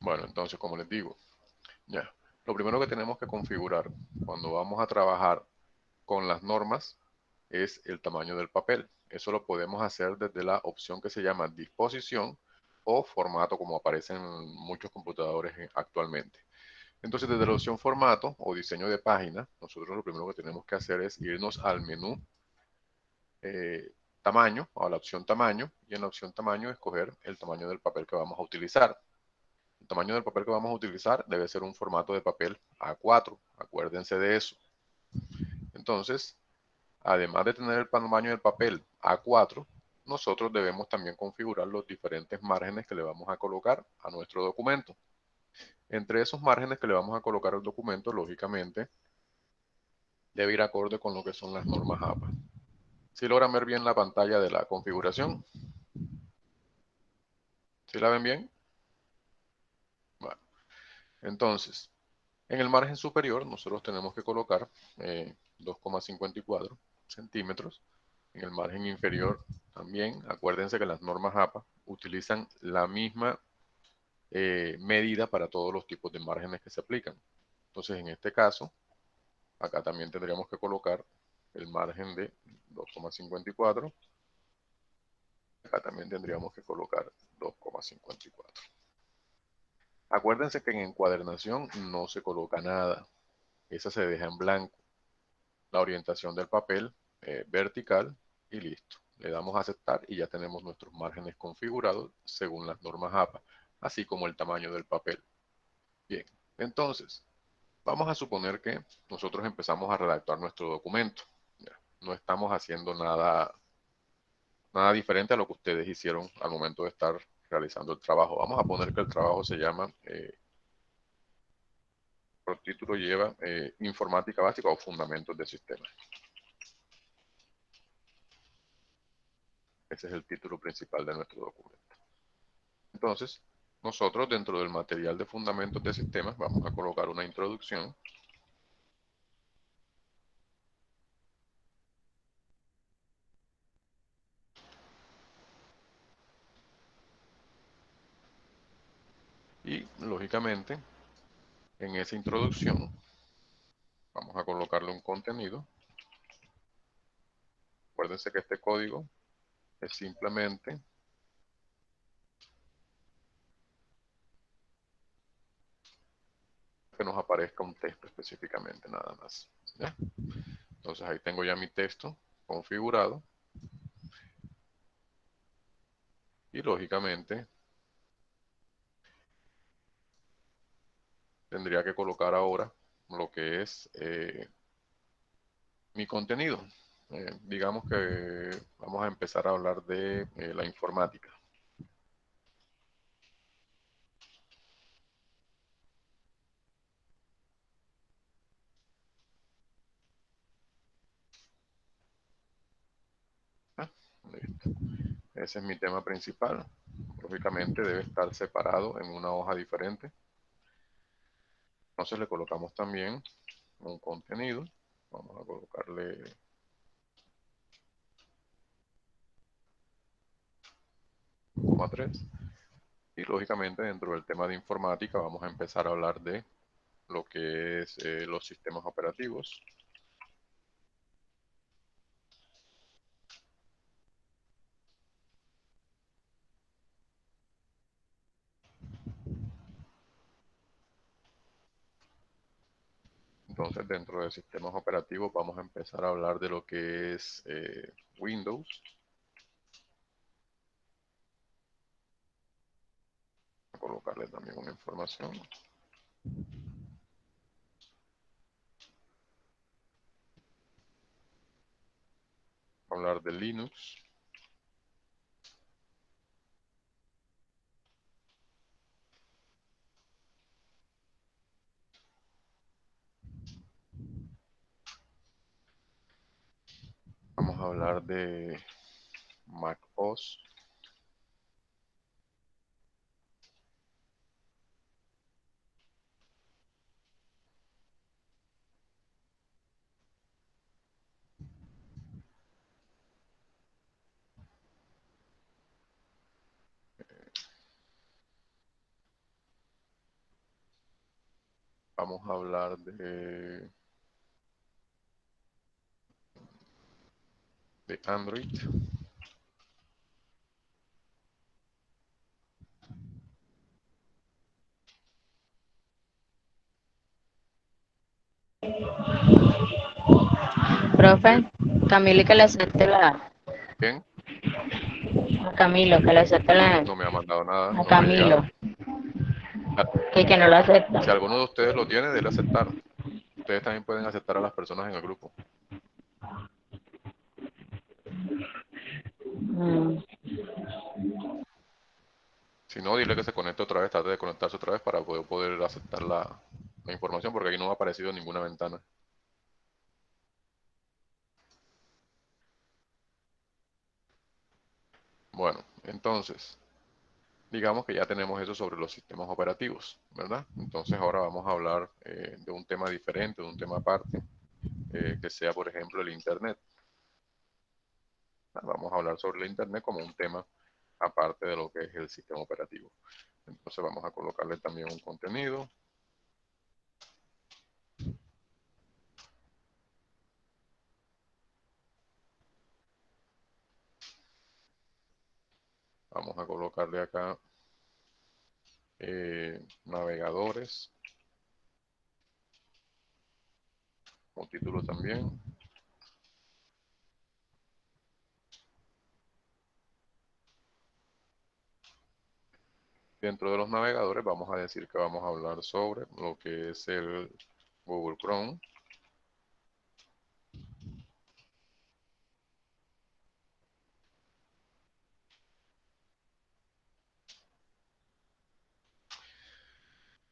Bueno, entonces, como les digo, ya, lo primero que tenemos que configurar cuando vamos a trabajar con las normas es el tamaño del papel. Eso lo podemos hacer desde la opción que se llama disposición o formato, como aparece en muchos computadores actualmente. Entonces, desde la opción formato o diseño de página, nosotros lo primero que tenemos que hacer es irnos al menú tamaño, o a la opción tamaño, y en la opción tamaño escoger el tamaño del papel que vamos a utilizar. El tamaño del papel que vamos a utilizar debe ser un formato de papel A4, acuérdense de eso. Entonces, además de tener el tamaño del papel A4, nosotros debemos también configurar los diferentes márgenes que le vamos a colocar a nuestro documento. Entre esos márgenes que le vamos a colocar al documento, lógicamente, debe ir acorde con lo que son las normas APA. Si logran ver bien la pantalla de la configuración, ¿sí la ven bien? Bueno, entonces, en el margen superior nosotros tenemos que colocar 2,54 centímetros. En el margen inferior también, acuérdense que las normas APA utilizan la misma medida para todos los tipos de márgenes que se aplican. Entonces, en este caso, acá también tendríamos que colocar el margen de 2,54. Acá también tendríamos que colocar 2,54. Acuérdense que en encuadernación no se coloca nada. Esa se deja en blanco. La orientación del papel vertical y listo. Le damos a aceptar y ya tenemos nuestros márgenes configurados según las normas APA, así como el tamaño del papel. Bien, entonces, vamos a suponer que nosotros empezamos a redactar nuestro documento. Ya, no estamos haciendo nada diferente a lo que ustedes hicieron al momento de estar realizando el trabajo. Vamos a poner que el trabajo se llama, por título lleva Informática Básica o Fundamentos de Sistemas. Ese es el título principal de nuestro documento. Entonces, nosotros dentro del material de Fundamentos de Sistemas vamos a colocar una introducción. Y, lógicamente, en esa introducción vamos a colocarle un contenido. Acuérdense que este código es simplemente que nos aparezca un texto específicamente, nada más. ¿Ya? Entonces ahí tengo ya mi texto configurado y lógicamente tendría que colocar ahora lo que es mi contenido. Digamos que vamos a empezar a hablar de la informática. ¿Ah? Listo. Ese es mi tema principal. Lógicamente debe estar separado en una hoja diferente. Entonces le colocamos también un contenido. Vamos a colocarle 1,3. Y lógicamente dentro del tema de informática vamos a empezar a hablar de lo que es los sistemas operativos. Entonces dentro de sistemas operativos vamos a empezar a hablar de lo que es Windows. A colocarle también una información. Hablar de Linux. Vamos a hablar de Mac OS. Vamos a hablar de Android. Profe, Camilo que le acepte Bien, a Camilo, que le acepte no me ha mandado nada, a no me ha llegado. Camilo, que no lo acepta. Si alguno de ustedes lo tiene, dele aceptar. Ustedes también pueden aceptar a las personas en el grupo. Mm, Si no, dile que se conecte otra vez, trate de conectarse otra vez para poder aceptar la información, porque aquí no me ha aparecido ninguna ventana. Bueno, entonces, digamos que ya tenemos eso sobre los sistemas operativos, ¿verdad? Entonces ahora vamos a hablar de un tema diferente, de un tema aparte, que sea, por ejemplo, el Internet. Vamos a hablar sobre el Internet como un tema aparte de lo que es el sistema operativo. Entonces vamos a colocarle también un contenido. Vamos a colocarle acá navegadores, como título también. Dentro de los navegadores vamos a decir que vamos a hablar sobre lo que es el Google Chrome.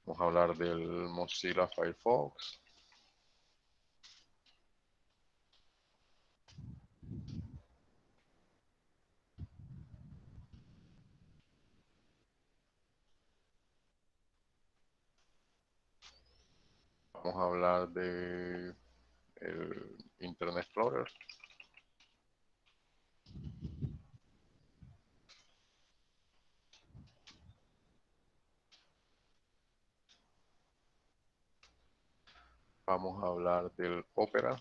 Vamos a hablar del Mozilla Firefox. Vamos a hablar de el Internet Explorer. Vamos a hablar del Opera.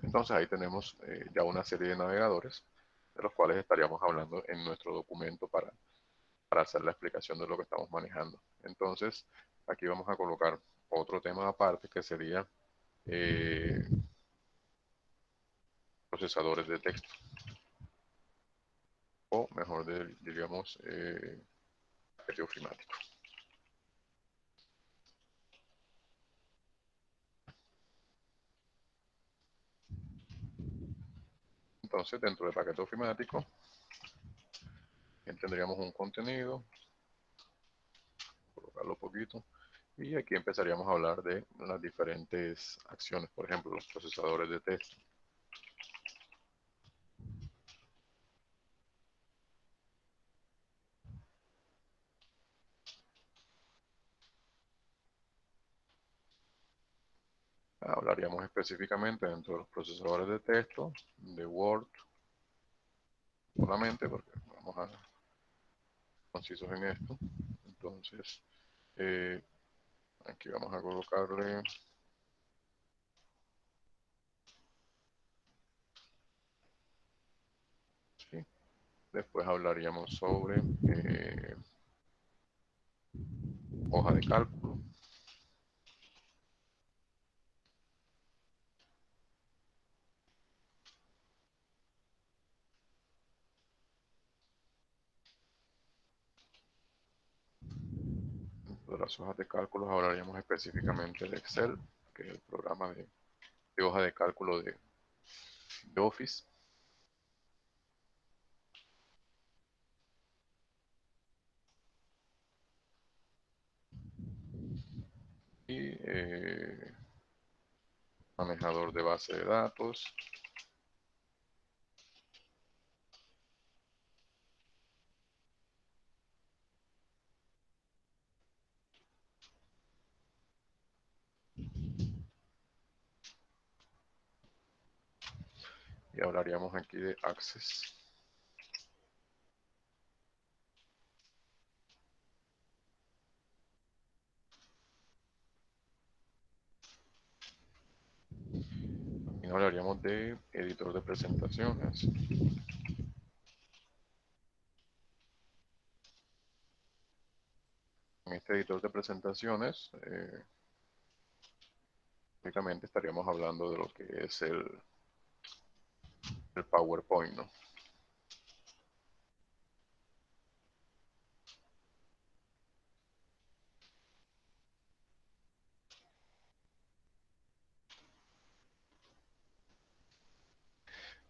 Entonces ahí tenemos ya una serie de navegadores de los cuales estaríamos hablando en nuestro documento para hacer la explicación de lo que estamos manejando. Entonces aquí vamos a colocar otro tema aparte que sería eh, procesadores de texto, o mejor diríamos paquete ofimático. Entonces dentro del paquete ofimático tendríamos un contenido, colocarlo poquito, y aquí empezaríamos a hablar de las diferentes acciones, por ejemplo, los procesadores de texto. Hablaríamos específicamente dentro de los procesadores de texto, de Word solamente, porque vamos a concisos en esto. Entonces, eh, aquí vamos a colocarle, ¿sí? Después hablaríamos sobre hoja de cálculo. De las hojas de cálculo hablaríamos específicamente de Excel, que es el programa de hoja de cálculo de Office. Y manejador de base de datos. y hablaríamos aquí de access. También hablaríamos de editor de presentaciones. En este editor de presentaciones, únicamente estaríamos hablando de lo que es el PowerPoint, ¿no?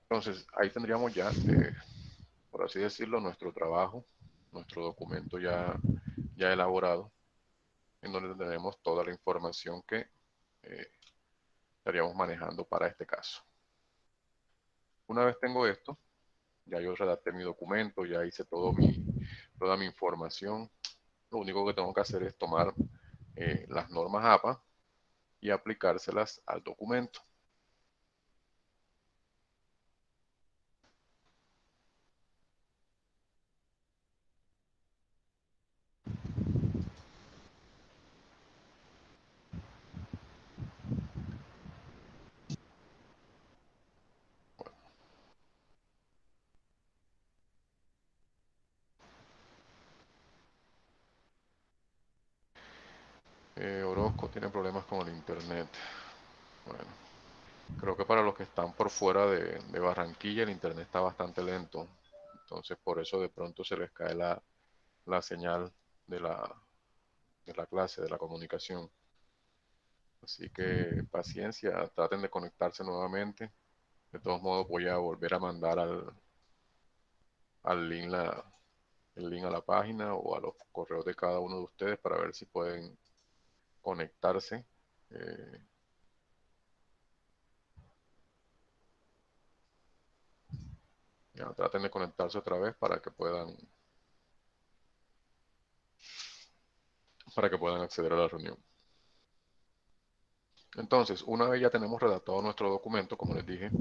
Entonces, ahí tendríamos ya, por así decirlo, nuestro trabajo, nuestro documento ya elaborado, en donde tenemos toda la información que estaríamos manejando para este caso. Una vez tengo esto, ya yo redacté mi documento, ya hice toda mi información. Lo único que tengo que hacer es tomar las normas APA y aplicárselas al documento. Orozco tiene problemas con el internet. Bueno, creo que para los que están por fuera de Barranquilla el internet está bastante lento. Entonces por eso de pronto se les cae la señal de la clase, de la comunicación. Así que paciencia, traten de conectarse nuevamente. De todos modos voy a volver a mandar al link el link a la página o a los correos de cada uno de ustedes para ver si pueden conectarse. Ya, traten de conectarse otra vez para que puedan acceder a la reunión. Entonces, una vez ya tenemos redactado nuestro documento, como les dije,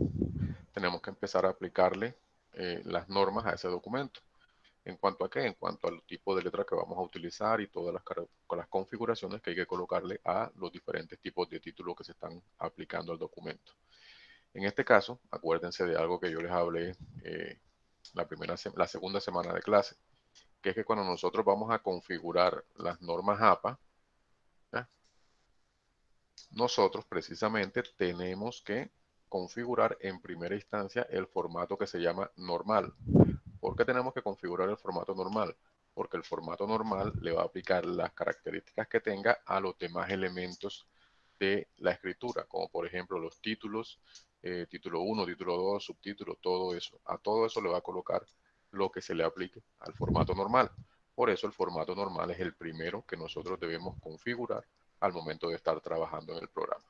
tenemos que empezar a aplicarle las normas a ese documento. ¿En cuanto a qué? En cuanto al tipo de letra que vamos a utilizar y todas las configuraciones que hay que colocarle a los diferentes tipos de títulos que se están aplicando al documento. En este caso, acuérdense de algo que yo les hablé la segunda semana de clase, que es que cuando nosotros vamos a configurar las normas APA, ¿ya? Nosotros precisamente tenemos que configurar en primera instancia el formato que se llama normal. ¿Por qué tenemos que configurar el formato normal? Porque el formato normal le va a aplicar las características que tenga a los demás elementos de la escritura, como por ejemplo los títulos, título 1, título 2, subtítulos, todo eso. A todo eso le va a colocar lo que se le aplique al formato normal. Por eso el formato normal es el primero que nosotros debemos configurar al momento de estar trabajando en el programa.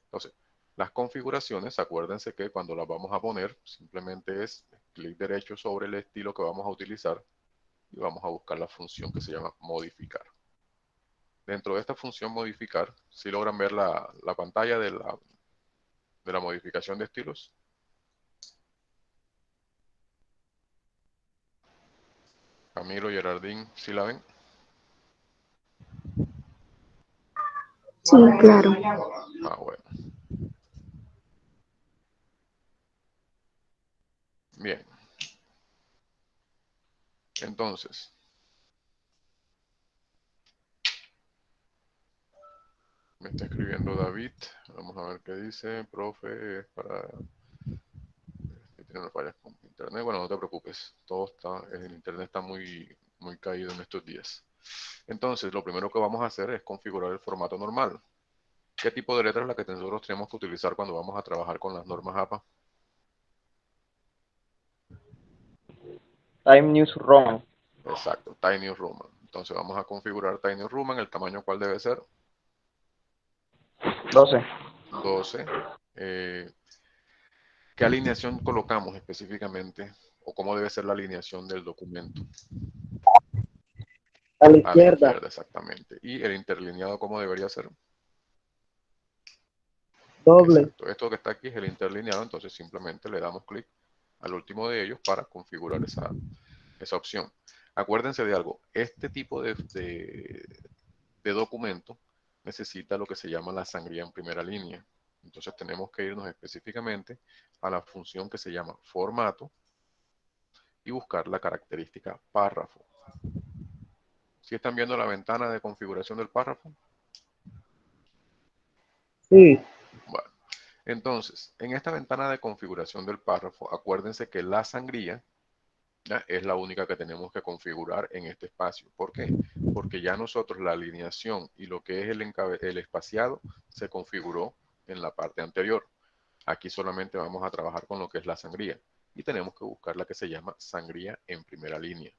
Entonces, las configuraciones, acuérdense que cuando las vamos a poner, simplemente es clic derecho sobre el estilo que vamos a utilizar y vamos a buscar la función que se llama modificar. Dentro de esta función modificar, si logran ver la pantalla de la modificación de estilos. Camilo, Gerardín, ¿sí la ven? Sí, claro. Ah, bueno. Bien. Entonces, me está escribiendo David. Vamos a ver qué dice. Profe, es para tiene unas fallas con internet. Bueno, no te preocupes. El internet está muy caído en estos días. Entonces, lo primero que vamos a hacer es configurar el formato normal. ¿Qué tipo de letra es la que nosotros tenemos que utilizar cuando vamos a trabajar con las normas APA? Time News Roman. Exacto, Tiny Roman. Entonces vamos a configurar Tiny Roman. ¿El tamaño cuál debe ser? 12. 12. ¿Qué alineación colocamos específicamente? ¿O cómo debe ser la alineación del documento? A la A la izquierda. izquierda, exactamente. ¿Y el interlineado cómo debería ser? Doble. Exacto. Esto que está aquí es el interlineado, entonces simplemente le damos clic al último de ellos para configurar esa opción. Acuérdense de algo, este tipo de documento necesita lo que se llama la sangría en primera línea. Entonces tenemos que irnos específicamente a la función que se llama formato y buscar la característica párrafo. ¿Sí están viendo la ventana de configuración del párrafo? Sí. Bueno, entonces, en esta ventana de configuración del párrafo, acuérdense que la sangría ¿ya? Es la única que tenemos que configurar en este espacio. ¿Por qué? Porque ya nosotros la alineación y lo que es el espaciado se configuró en la parte anterior. Aquí solamente vamos a trabajar con lo que es la sangría y tenemos que buscar la que se llama sangría en primera línea.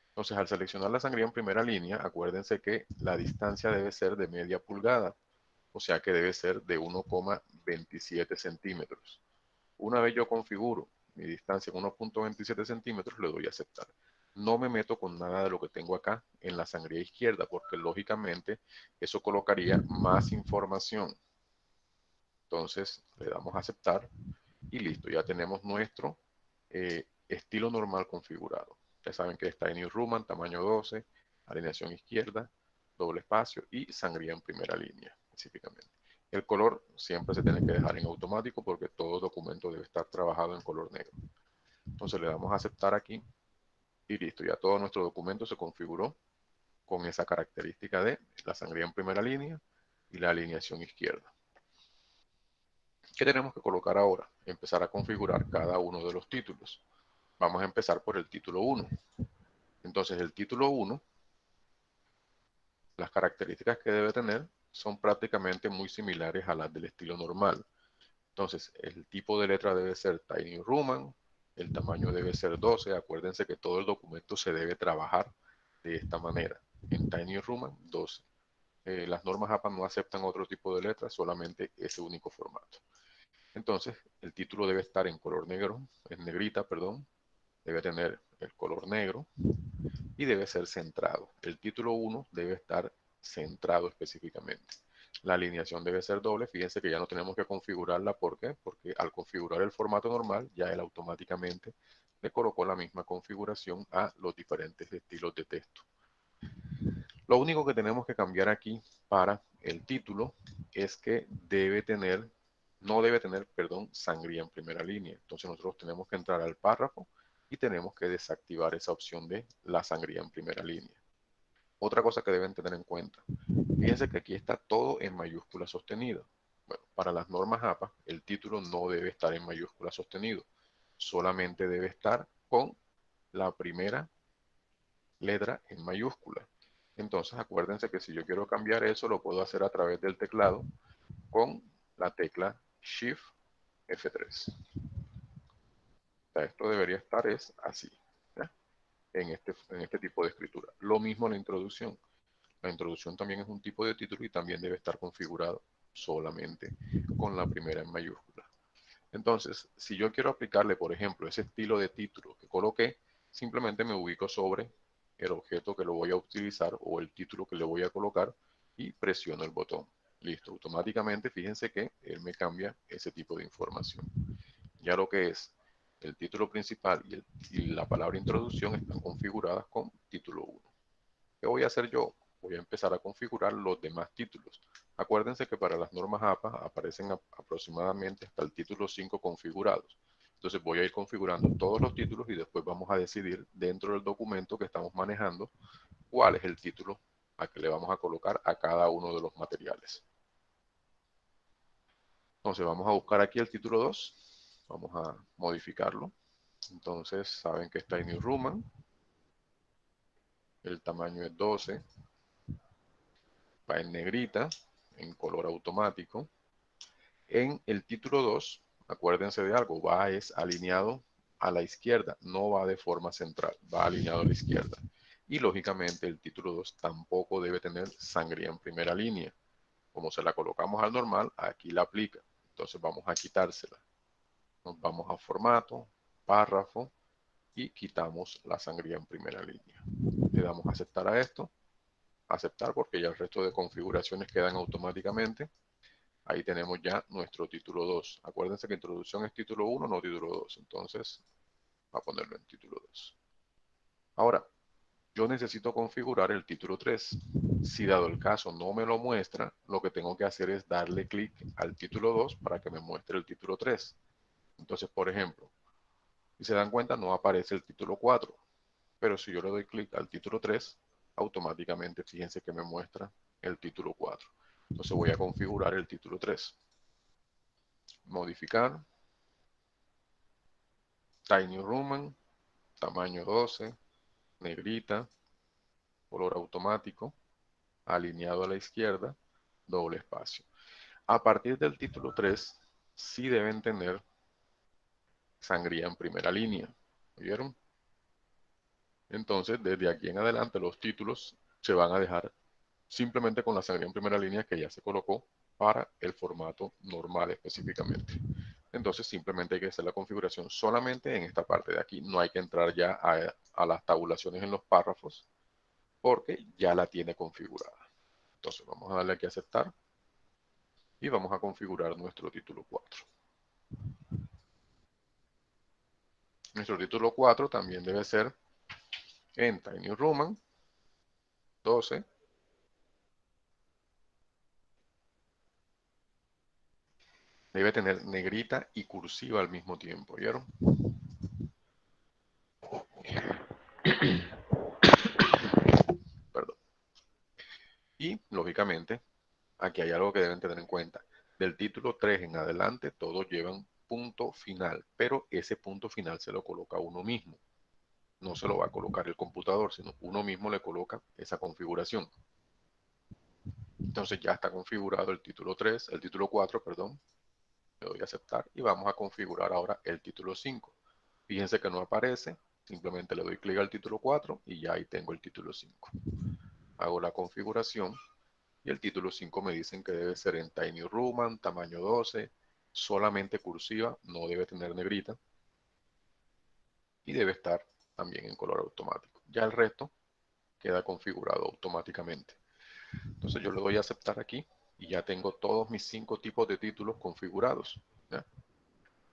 Entonces, al seleccionar la sangría en primera línea, acuérdense que la distancia debe ser de media pulgada, o sea que debe ser de 1,27 centímetros. Una vez yo configuro mi distancia en 1,27 centímetros, le doy a aceptar. No me meto con nada de lo que tengo acá en la sangría izquierda, porque lógicamente eso colocaría más información. Entonces le damos a aceptar y listo, ya tenemos nuestro estilo normal configurado. Ya saben que está en New Roman, tamaño 12, alineación izquierda, doble espacio y sangría en primera línea específicamente. El color siempre se tiene que dejar en automático porque todo documento debe estar trabajado en color negro. Entonces le damos a aceptar aquí y listo, ya todo nuestro documento se configuró con esa característica de la sangría en primera línea y la alineación izquierda. ¿Qué tenemos que colocar ahora? Empezar a configurar cada uno de los títulos. Vamos a empezar por el título 1. Entonces el título 1, las características que debe tener son prácticamente muy similares a las del estilo normal. Entonces el tipo de letra debe ser Tiny Roman, el tamaño debe ser 12. Acuérdense que todo el documento se debe trabajar de esta manera. En Tiny Roman 12. Las normas APA no aceptan otro tipo de letras, solamente ese único formato. Entonces, el título debe estar en color negro, en negrita, perdón. Debe tener el color negro y debe ser centrado. El título 1 debe estar centrado específicamente. La alineación debe ser doble. Fíjense que ya no tenemos que configurarla. ¿Por qué? Porque al configurar el formato normal, ya él automáticamente le colocó la misma configuración a los diferentes estilos de texto. Lo único que tenemos que cambiar aquí para el título es que no debe tener, perdón, sangría en primera línea. Entonces nosotros tenemos que entrar al párrafo y tenemos que desactivar esa opción de la sangría en primera línea. Otra cosa que deben tener en cuenta, fíjense que aquí está todo en mayúscula sostenida. Bueno, para las normas APA, el título no debe estar en mayúscula sostenido, solamente debe estar con la primera letra en mayúscula. Entonces acuérdense que si yo quiero cambiar eso, lo puedo hacer a través del teclado con la tecla Shift F3. O sea, esto debería estar es así, ¿ya? En este tipo de escritura. Lo mismo la introducción. La introducción también es un tipo de título y también debe estar configurado solamente con la primera en mayúscula. Entonces, si yo quiero aplicarle, por ejemplo, ese estilo de título que coloqué, simplemente me ubico sobre el objeto que lo voy a utilizar o el título que le voy a colocar y presiono el botón. Listo, automáticamente fíjense que él me cambia ese tipo de información. Ya lo que es el título principal y la palabra introducción están configuradas con título 1. ¿Qué voy a hacer yo? Voy a empezar a configurar los demás títulos. Acuérdense que para las normas APA aparecen aproximadamente hasta el título 5 configurados. Entonces voy a ir configurando todos los títulos y después vamos a decidir dentro del documento que estamos manejando cuál es el título a que le vamos a colocar a cada uno de los materiales. Entonces vamos a buscar aquí el título 2. Vamos a modificarlo. Entonces saben que está en New Roman. El tamaño es 12. Va en negrita, en color automático. En el título 2, acuérdense de algo, va es alineado a la izquierda, no va de forma central, va alineado a la izquierda. Y lógicamente el título 2 tampoco debe tener sangría en primera línea. Como se la colocamos al normal, aquí la aplica. Entonces vamos a quitársela. Nos vamos a formato, párrafo y quitamos la sangría en primera línea. Le damos a aceptar a esto. Aceptar porque ya el resto de configuraciones quedan automáticamente. Ahí tenemos ya nuestro título 2. Acuérdense que introducción es título 1, no título 2. Entonces, va a ponerlo en título 2. Ahora, yo necesito configurar el título 3. Si dado el caso no me lo muestra, lo que tengo que hacer es darle clic al título 2 para que me muestre el título 3. Entonces, por ejemplo, si se dan cuenta, no aparece el título 4. Pero si yo le doy clic al título 3, automáticamente fíjense que me muestra el título 4. Entonces voy a configurar el título 3. Modificar, Tiny Roman, tamaño 12, negrita, color automático, alineado a la izquierda, doble espacio. A partir del título 3, sí deben tener sangría en primera línea. ¿Vieron? Entonces, desde aquí en adelante, los títulos se van a dejar simplemente con la sangría en primera línea que ya se colocó para el formato normal específicamente. Entonces, simplemente hay que hacer la configuración solamente en esta parte de aquí. No hay que entrar ya a las tabulaciones en los párrafos porque ya la tiene configurada. Entonces, vamos a darle aquí a aceptar y vamos a configurar nuestro título 4. Nuestro título 4 también debe ser en Tiny Roman 12. Debe tener negrita y cursiva al mismo tiempo, ¿vieron? Perdón. Y, lógicamente, aquí hay algo que deben tener en cuenta. Del título 3 en adelante, todos llevan punto final, pero ese punto final se lo coloca uno mismo. No se lo va a colocar el computador, sino uno mismo le coloca esa configuración. Entonces ya está configurado el título 3, el título 4, perdón. Le doy a aceptar y vamos a configurar ahora el título 5. Fíjense que no aparece, simplemente le doy clic al título 4 y ya ahí tengo el título 5. Hago la configuración y el título 5 me dicen que debe ser en Tiny Roman, tamaño 12, solamente cursiva, no debe tener negrita y debe estar también en color automático. Ya el resto queda configurado automáticamente. Entonces yo le doy a aceptar aquí y ya tengo todos mis 5 tipos de títulos configurados. ¿Ya?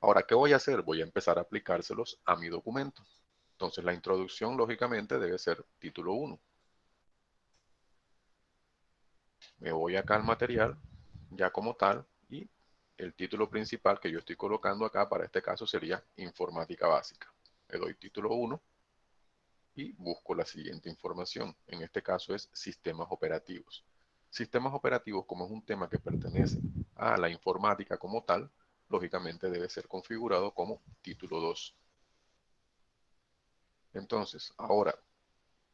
Ahora, ¿qué voy a hacer? Voy a empezar a aplicárselos a mi documento. Entonces la introducción lógicamente debe ser título 1. Me voy acá al material, ya como tal, y el título principal que yo estoy colocando acá para este caso sería informática básica. Le doy título 1 y busco la siguiente información. En este caso es sistemas operativos. Sistemas operativos, como es un tema que pertenece a la informática como tal, lógicamente debe ser configurado como título 2. Entonces, ahora,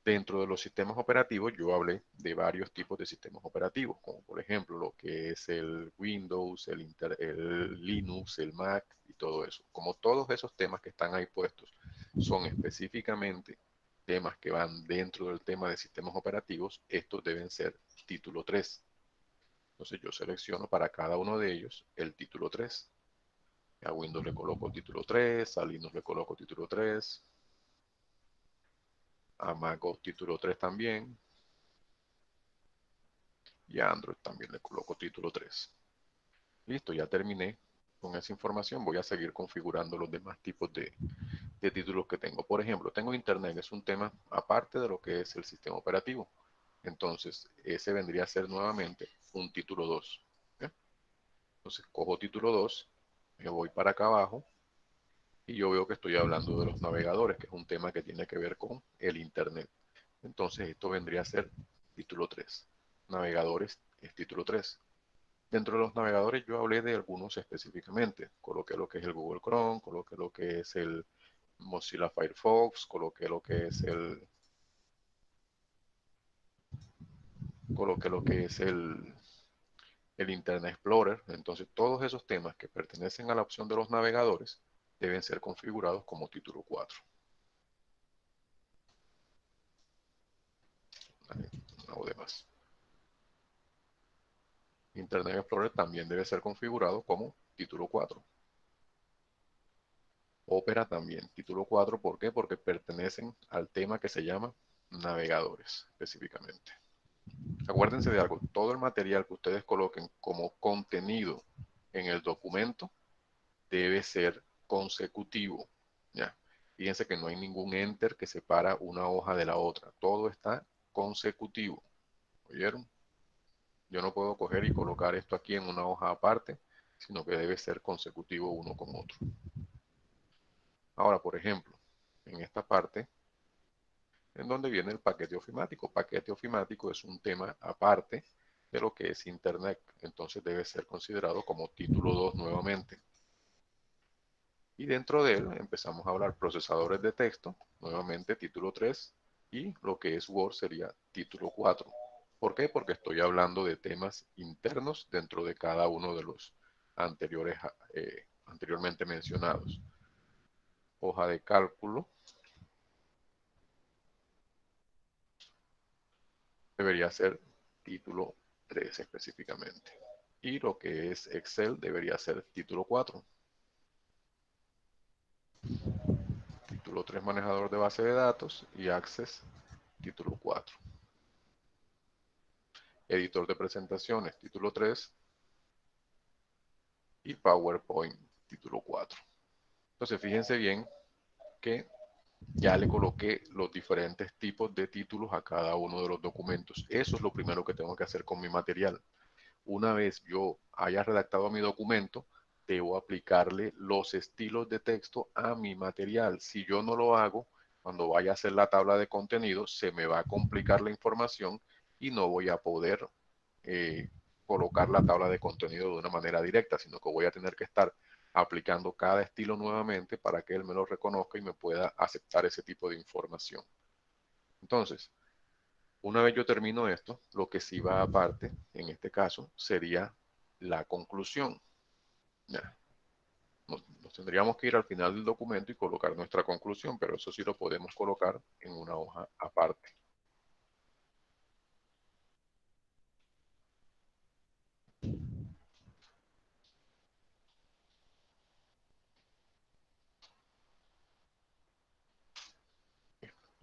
dentro de los sistemas operativos, yo hablé de varios tipos de sistemas operativos, como por ejemplo lo que es el Windows, el Linux, el Mac y todo eso. Como todos esos temas que están ahí puestos son específicamente temas que van dentro del tema de sistemas operativos, estos deben ser título 3. Entonces yo selecciono para cada uno de ellos el título 3. A Windows le coloco título 3, a Linux le coloco título 3, a Mac título 3 también, y a Android también le coloco título 3. Listo, ya terminé con esa información. Voy a seguir configurando los demás tipos de títulos que tengo. Por ejemplo, tengo Internet, que es un tema aparte de lo que es el sistema operativo. Entonces, ese vendría a ser nuevamente un título 2. ¿Ya? Entonces, cojo título 2, me voy para acá abajo y yo veo que estoy hablando de los navegadores, que es un tema que tiene que ver con el Internet. Entonces, esto vendría a ser título 3. Navegadores es título 3. Dentro de los navegadores yo hablé de algunos específicamente. Coloqué lo que es el Google Chrome, coloqué lo que es el Mozilla Firefox, coloqué lo que es el Internet Explorer. Entonces todos esos temas que pertenecen a la opción de los navegadores deben ser configurados como título 4. No demás. Internet Explorer también debe ser configurado como título 4. Opera también, título 4, ¿por qué? Porque pertenecen al tema que se llama navegadores, específicamente. Acuérdense de algo, todo el material que ustedes coloquen como contenido en el documento debe ser consecutivo, ¿ya? Fíjense que no hay ningún enter que separa una hoja de la otra, todo está consecutivo, ¿oyeron? Yo no puedo coger y colocar esto aquí en una hoja aparte, sino que debe ser consecutivo uno con otro. Ahora, por ejemplo, en esta parte, en donde viene el paquete ofimático. Paquete ofimático es un tema aparte de lo que es Internet, entonces debe ser considerado como título 2 nuevamente. Y dentro de él empezamos a hablar procesadores de texto, nuevamente título 3, y lo que es Word sería título 4. ¿Por qué? Porque estoy hablando de temas internos dentro de cada uno de los anteriormente mencionados. Hoja de cálculo debería ser título 3 específicamente. Y lo que es Excel debería ser título 4. Título 3 manejador de base de datos y Access título 4. Editor de presentaciones título 3 y PowerPoint título 4. Entonces fíjense bien que ya le coloqué los diferentes tipos de títulos a cada uno de los documentos. Eso es lo primero que tengo que hacer con mi material. Una vez yo haya redactado mi documento, debo aplicarle los estilos de texto a mi material. Si yo no lo hago, cuando vaya a hacer la tabla de contenido, se me va a complicar la información y no voy a poder eh, colocar la tabla de contenido de una manera directa, sino que voy a tener que estar aplicando cada estilo nuevamente para que él me lo reconozca y me pueda aceptar ese tipo de información. Entonces, una vez yo termino esto, lo que sí va aparte, en este caso, sería la conclusión. Ya. Nos tendríamos que ir al final del documento y colocar nuestra conclusión, pero eso sí lo podemos colocar en una hoja aparte.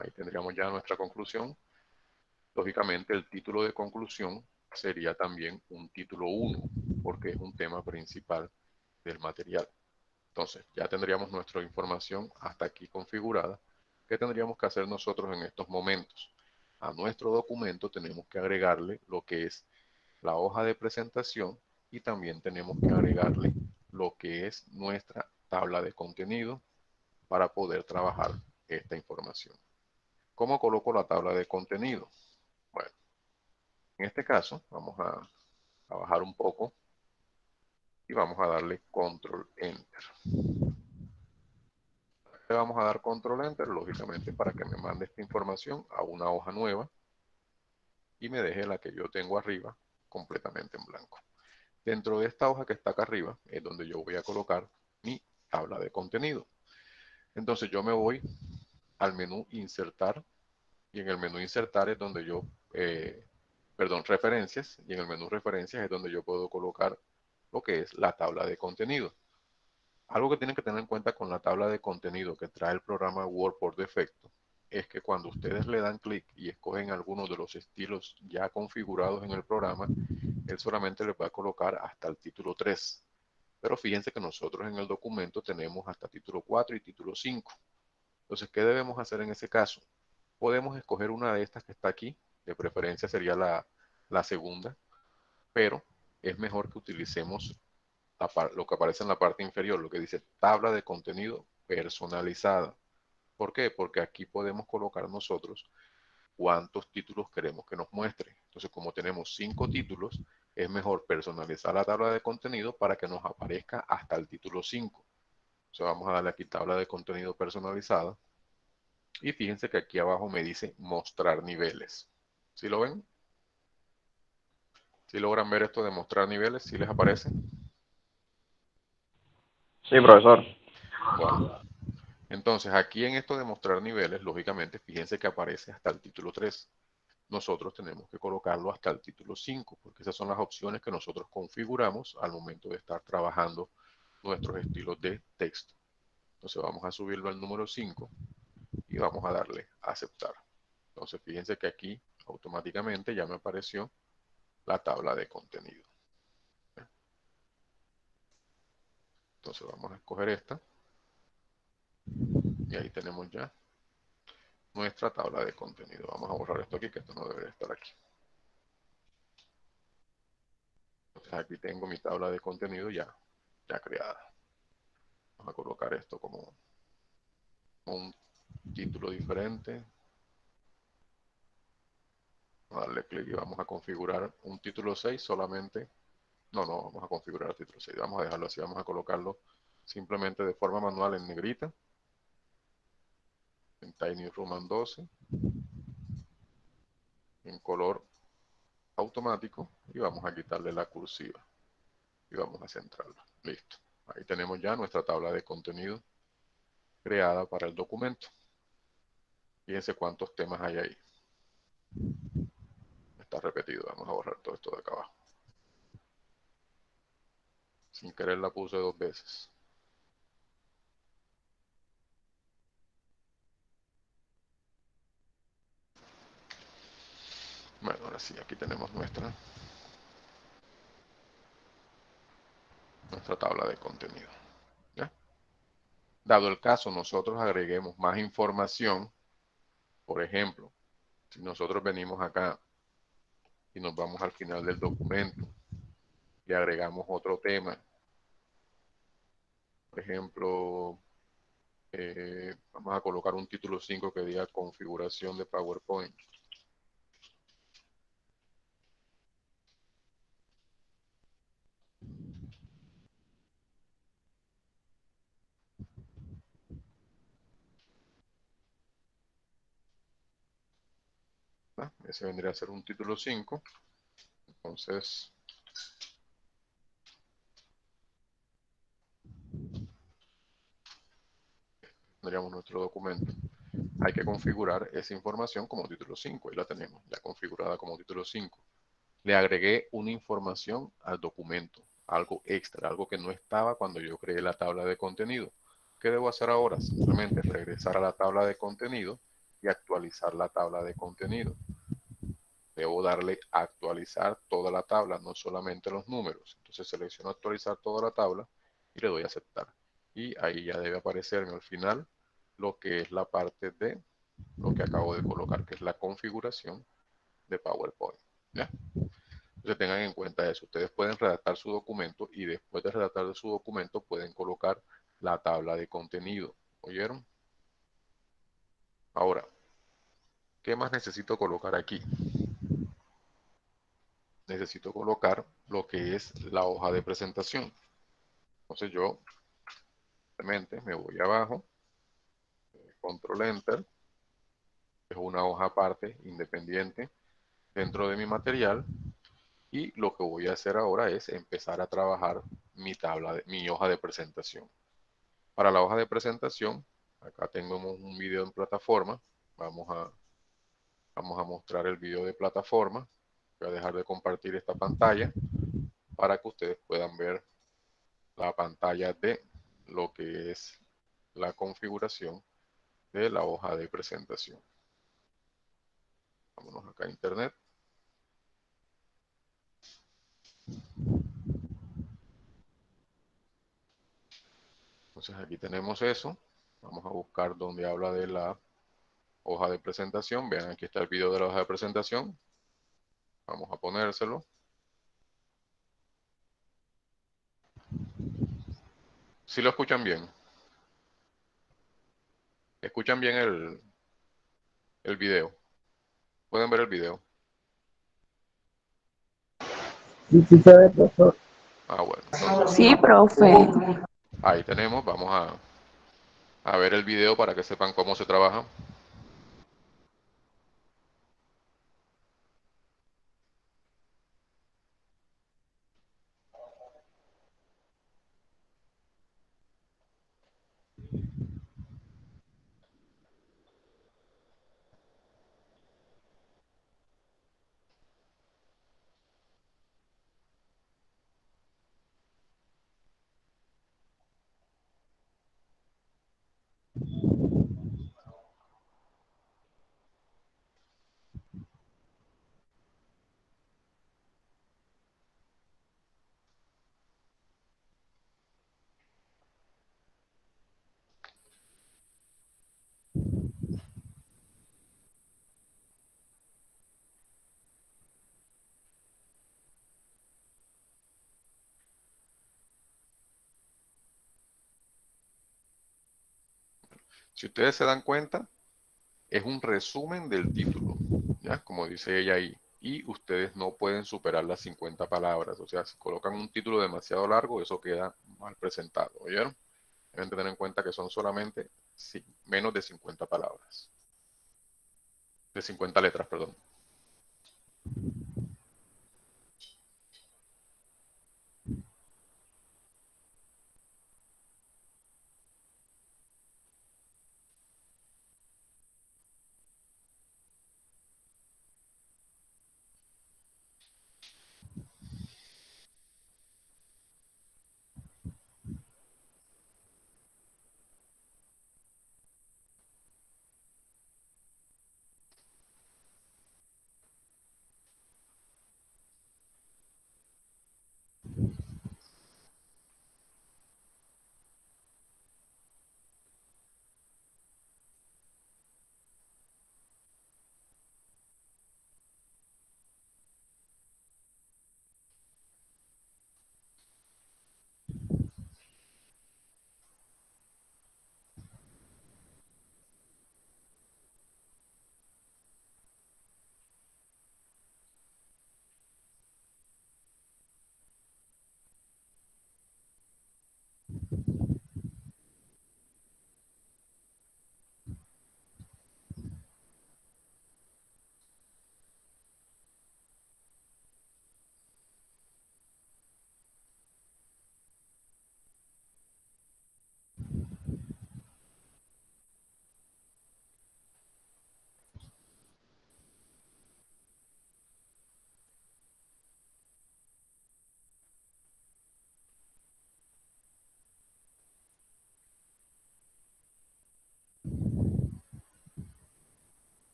Ahí tendríamos ya nuestra conclusión. Lógicamente, el título de conclusión sería también un título 1, porque es un tema principal del material. Entonces, ya tendríamos nuestra información hasta aquí configurada. ¿Qué tendríamos que hacer nosotros en estos momentos? A nuestro documento tenemos que agregarle lo que es la hoja de presentación y también tenemos que agregarle lo que es nuestra tabla de contenido para poder trabajar esta información. ¿Cómo coloco la tabla de contenido? Bueno, en este caso vamos a bajar un poco y vamos a darle control enter. Le vamos a dar control enter lógicamente para que me mande esta información a una hoja nueva y me deje la que yo tengo arriba completamente en blanco. Dentro de esta hoja que está acá arriba es donde yo voy a colocar mi tabla de contenido. Entonces yo me voy al menú insertar y en el menú insertar es donde yo, referencias, y en el menú referencias es donde yo puedo colocar lo que es la tabla de contenido. Algo que tienen que tener en cuenta con la tabla de contenido que trae el programa Word por defecto es que cuando ustedes le dan clic y escogen alguno de los estilos ya configurados en el programa, él solamente les va a colocar hasta el título 3. Pero fíjense que nosotros en el documento tenemos hasta título 4 y título 5. Entonces, ¿qué debemos hacer en ese caso? Podemos escoger una de estas que está aquí, de preferencia sería la segunda, pero es mejor que utilicemos lo que aparece en la parte inferior, lo que dice tabla de contenido personalizada. ¿Por qué? Porque aquí podemos colocar nosotros cuántos títulos queremos que nos muestre. Entonces, como tenemos 5 títulos, es mejor personalizar la tabla de contenido para que nos aparezca hasta el título 5. Entonces, vamos a darle aquí tabla de contenido personalizada. Y fíjense que aquí abajo me dice mostrar niveles. ¿Sí lo ven? ¿Sí logran ver esto de mostrar niveles? ¿Sí les aparece? Sí, profesor. Bueno, entonces aquí en esto de mostrar niveles, lógicamente, fíjense que aparece hasta el título 3. Nosotros tenemos que colocarlo hasta el título 5, porque esas son las opciones que nosotros configuramos al momento de estar trabajando nuestros estilos de texto. Entonces vamos a subirlo al número 5 y vamos a darle a aceptar. Entonces fíjense que aquí automáticamente ya me apareció la tabla de contenido. Entonces vamos a escoger esta. Y ahí tenemos ya nuestra tabla de contenido. Vamos a borrar esto aquí, que esto no debería estar aquí. Entonces aquí tengo mi tabla de contenido ya creada. Vamos a colocar esto como un título diferente. Vamos a darle clic y vamos a configurar un título 6 solamente. No, vamos a configurar el título 6. Vamos a dejarlo así. Vamos a colocarlo simplemente de forma manual en negrita. En Tiny Roman 12. En color automático. Y vamos a quitarle la cursiva. Y vamos a centrarla. Listo. Ahí tenemos ya nuestra tabla de contenido creada para el documento. Fíjense cuántos temas hay ahí. Está repetido. Vamos a borrar todo esto de acá abajo. Sin querer la puse 2 veces. Bueno, ahora sí, aquí tenemos nuestra tabla de contenido. ¿Ya? Dado el caso, nosotros agreguemos más información. Por ejemplo, si nosotros venimos acá y nos vamos al final del documento y agregamos otro tema, por ejemplo, vamos a colocar un título 5 que diga configuración de PowerPoint. ¿Va? Ese vendría a ser un título 5. Entonces, tendríamos nuestro documento. Hay que configurar esa información como título 5. Ahí la tenemos, ya configurada como título 5. Le agregué una información al documento, algo extra, algo que no estaba cuando yo creé la tabla de contenido. ¿Qué debo hacer ahora? Simplemente regresar a la tabla de contenido y actualizar la tabla de contenido. Debo darle a actualizar toda la tabla, no solamente los números. Entonces selecciono actualizar toda la tabla y le doy a aceptar. Y ahí ya debe aparecerme al final lo que es la parte de lo que acabo de colocar, que es la configuración de PowerPoint. ¿Ya? Entonces tengan en cuenta eso. Ustedes pueden redactar su documento y después de redactar su documento pueden colocar la tabla de contenido. ¿Oyeron? Ahora, ¿qué más necesito colocar aquí? Necesito colocar lo que es la hoja de presentación. Entonces yo simplemente me voy abajo, control enter, es una hoja aparte, independiente, dentro de mi material, y lo que voy a hacer ahora es empezar a trabajar mi hoja de presentación. Para la hoja de presentación, acá tengo un video en plataforma, vamos a mostrar el video de plataforma, voy a dejar de compartir esta pantalla para que ustedes puedan ver la pantalla de lo que es la configuración de la hoja de presentación. Vámonos acá a internet. Entonces aquí tenemos eso. Vamos a buscar donde habla de la hoja de presentación. Vean, aquí está el video de la hoja de presentación. Vamos a ponérselo. Si lo escuchan bien. Escuchan bien el video. Pueden ver el video. Sí, sí se ve, profesor. Ah, bueno. Entonces, Sí, profe. ahí tenemos. Vamos a ver el video para que sepan cómo se trabaja. Si ustedes se dan cuenta, es un resumen del título, ¿ya? Como dice ella ahí. Y ustedes no pueden superar las 50 palabras. O sea, si colocan un título demasiado largo, eso queda mal presentado, ¿oyeron? Deben tener en cuenta que son solamente menos de 50 palabras. De 50 letras, perdón.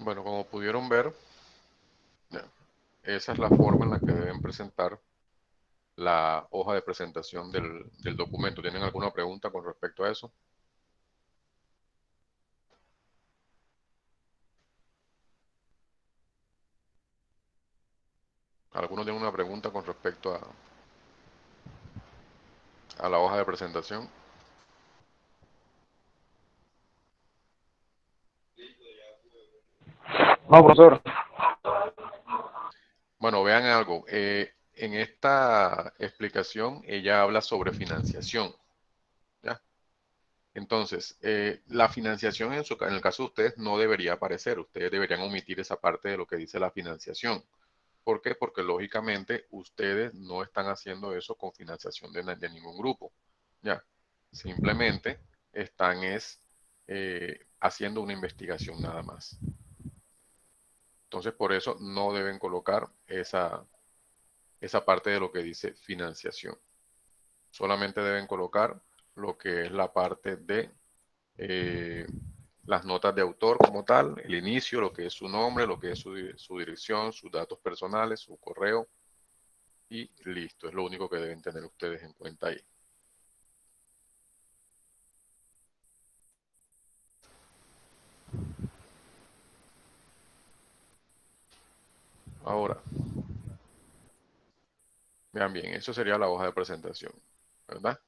Bueno, como pudieron ver, ya, esa es la forma en la que deben presentar la hoja de presentación del documento. ¿Tienen alguna pregunta con respecto a eso? ¿Alguno tiene una pregunta con respecto a la hoja de presentación? No, profesor. Bueno, vean algo. En esta explicación ella habla sobre financiación, ¿ya? Entonces, la financiación en el caso de ustedes no debería aparecer. Ustedes deberían omitir esa parte de lo que dice la financiación. ¿Por qué? Porque lógicamente ustedes no están haciendo eso con financiación de ningún grupo, ¿ya? Simplemente están haciendo una investigación nada más. Entonces, por eso no deben colocar esa parte de lo que dice financiación. Solamente deben colocar lo que es la parte de eh, las notas de autor como tal, el inicio, lo que es su nombre, lo que es su dirección, sus datos personales, su correo y listo. Es lo único que deben tener ustedes en cuenta ahí. Ahora, vean bien, eso sería la hoja de presentación, ¿verdad?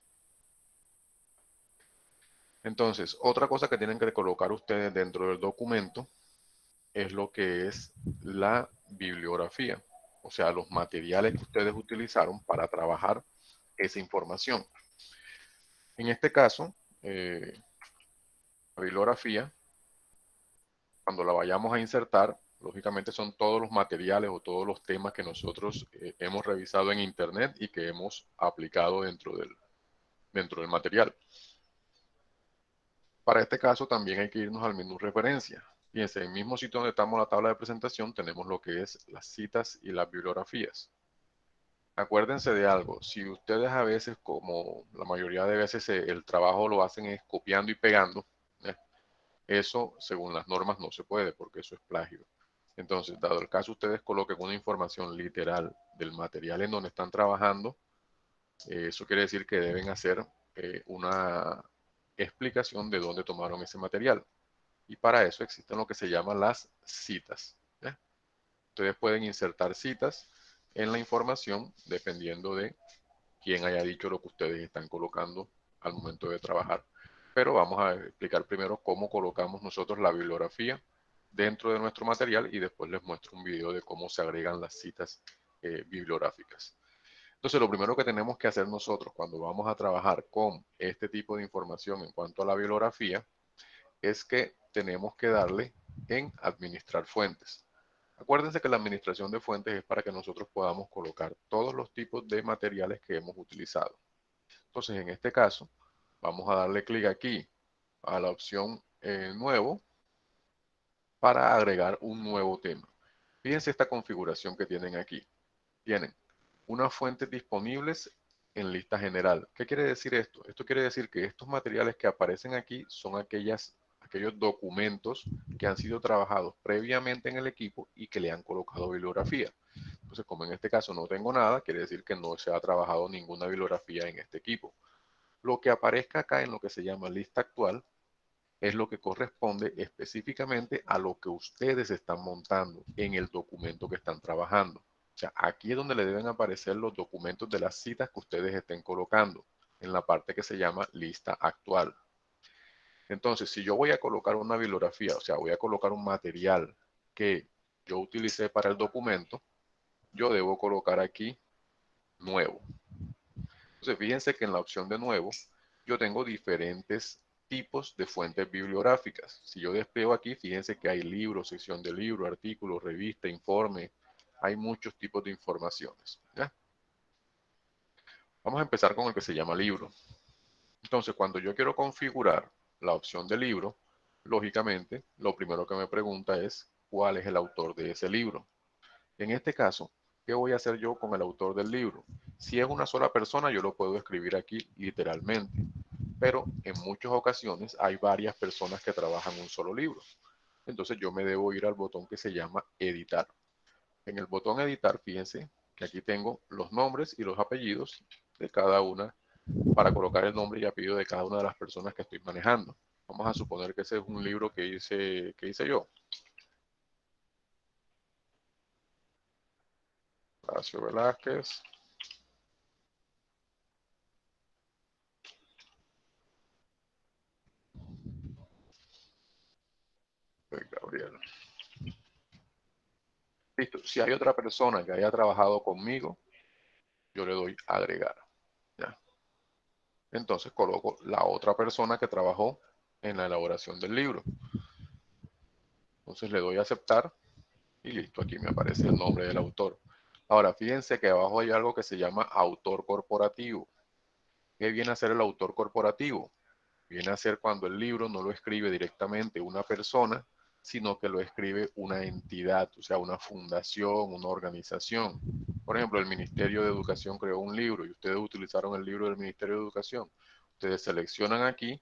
Entonces, otra cosa que tienen que colocar ustedes dentro del documento es lo que es la bibliografía, o sea, los materiales que ustedes utilizaron para trabajar esa información. En este caso, la bibliografía, cuando la vayamos a insertar, lógicamente son todos los materiales o todos los temas que nosotros hemos revisado en Internet y que hemos aplicado dentro del material. Para este caso también hay que irnos al menú referencia. Fíjense, en el mismo sitio donde estamos la tabla de presentación tenemos lo que es las citas y las bibliografías. Acuérdense de algo, si ustedes a veces, como la mayoría de veces el trabajo lo hacen es copiando y pegando, ¿eh? Eso según las normas no se puede porque eso es plagio. Entonces, dado el caso, ustedes coloquen una información literal del material en donde están trabajando, eso quiere decir que deben hacer una explicación de dónde tomaron ese material. Y para eso existen lo que se llaman las citas, ¿eh? Ustedes pueden insertar citas en la información dependiendo de quién haya dicho lo que ustedes están colocando al momento de trabajar. Pero vamos a explicar primero cómo colocamos nosotros la bibliografía dentro de nuestro material y después les muestro un video de cómo se agregan las citas bibliográficas. Entonces, lo primero que tenemos que hacer nosotros cuando vamos a trabajar con este tipo de información en cuanto a la bibliografía es que tenemos que darle en administrar fuentes. Acuérdense que la administración de fuentes es para que nosotros podamos colocar todos los tipos de materiales que hemos utilizado. Entonces, en este caso, vamos a darle clic aquí a la opción nuevo para agregar un nuevo tema. Fíjense esta configuración que tienen aquí. Tienen unas fuentes disponibles en lista general. ¿Qué quiere decir esto? Esto quiere decir que estos materiales que aparecen aquí son aquellos documentos que han sido trabajados previamente en el equipo y que le han colocado bibliografía. Entonces, como en este caso no tengo nada, quiere decir que no se ha trabajado ninguna bibliografía en este equipo. Lo que aparezca acá en lo que se llama lista actual es lo que corresponde específicamente a lo que ustedes están montando en el documento que están trabajando. O sea, aquí es donde le deben aparecer los documentos de las citas que ustedes estén colocando, en la parte que se llama lista actual. Entonces, si yo voy a colocar una bibliografía, o sea, voy a colocar un material que yo utilicé para el documento, yo debo colocar aquí nuevo. Entonces, fíjense que en la opción de nuevo, yo tengo diferentes tipos de fuentes bibliográficas. Si yo despliego aquí, fíjense que hay libros, sección de libro, artículos, revista, informe. Hay muchos tipos de informaciones, ¿ya? Vamos a empezar con el que se llama libro. Entonces, cuando yo quiero configurar la opción de libro, lógicamente, lo primero que me pregunta es cuál es el autor de ese libro. En este caso, ¿qué voy a hacer yo con el autor del libro? Si es una sola persona, yo lo puedo escribir aquí literalmente, pero en muchas ocasiones hay varias personas que trabajan un solo libro. entonces yo me debo ir al botón que se llama editar. En el botón editar, fíjense que aquí tengo los nombres y los apellidos de cada una para colocar el nombre y apellido de cada una de las personas que estoy manejando. Vamos a suponer que ese es un libro que hice yo. Horacio Velázquez. Gabriel. Listo. Si hay otra persona que haya trabajado conmigo, yo le doy agregar. ¿Ya? Entonces coloco la otra persona que trabajó en la elaboración del libro. Entonces le doy a aceptar y listo, aquí me aparece el nombre del autor. Ahora, fíjense que abajo hay algo que se llama autor corporativo. ¿Qué viene a ser el autor corporativo? Viene a ser cuando el libro no lo escribe directamente una persona, sino que lo escribe una entidad, o sea, una fundación, una organización. Por ejemplo, el Ministerio de Educación creó un libro y ustedes utilizaron el libro del Ministerio de Educación. Ustedes seleccionan aquí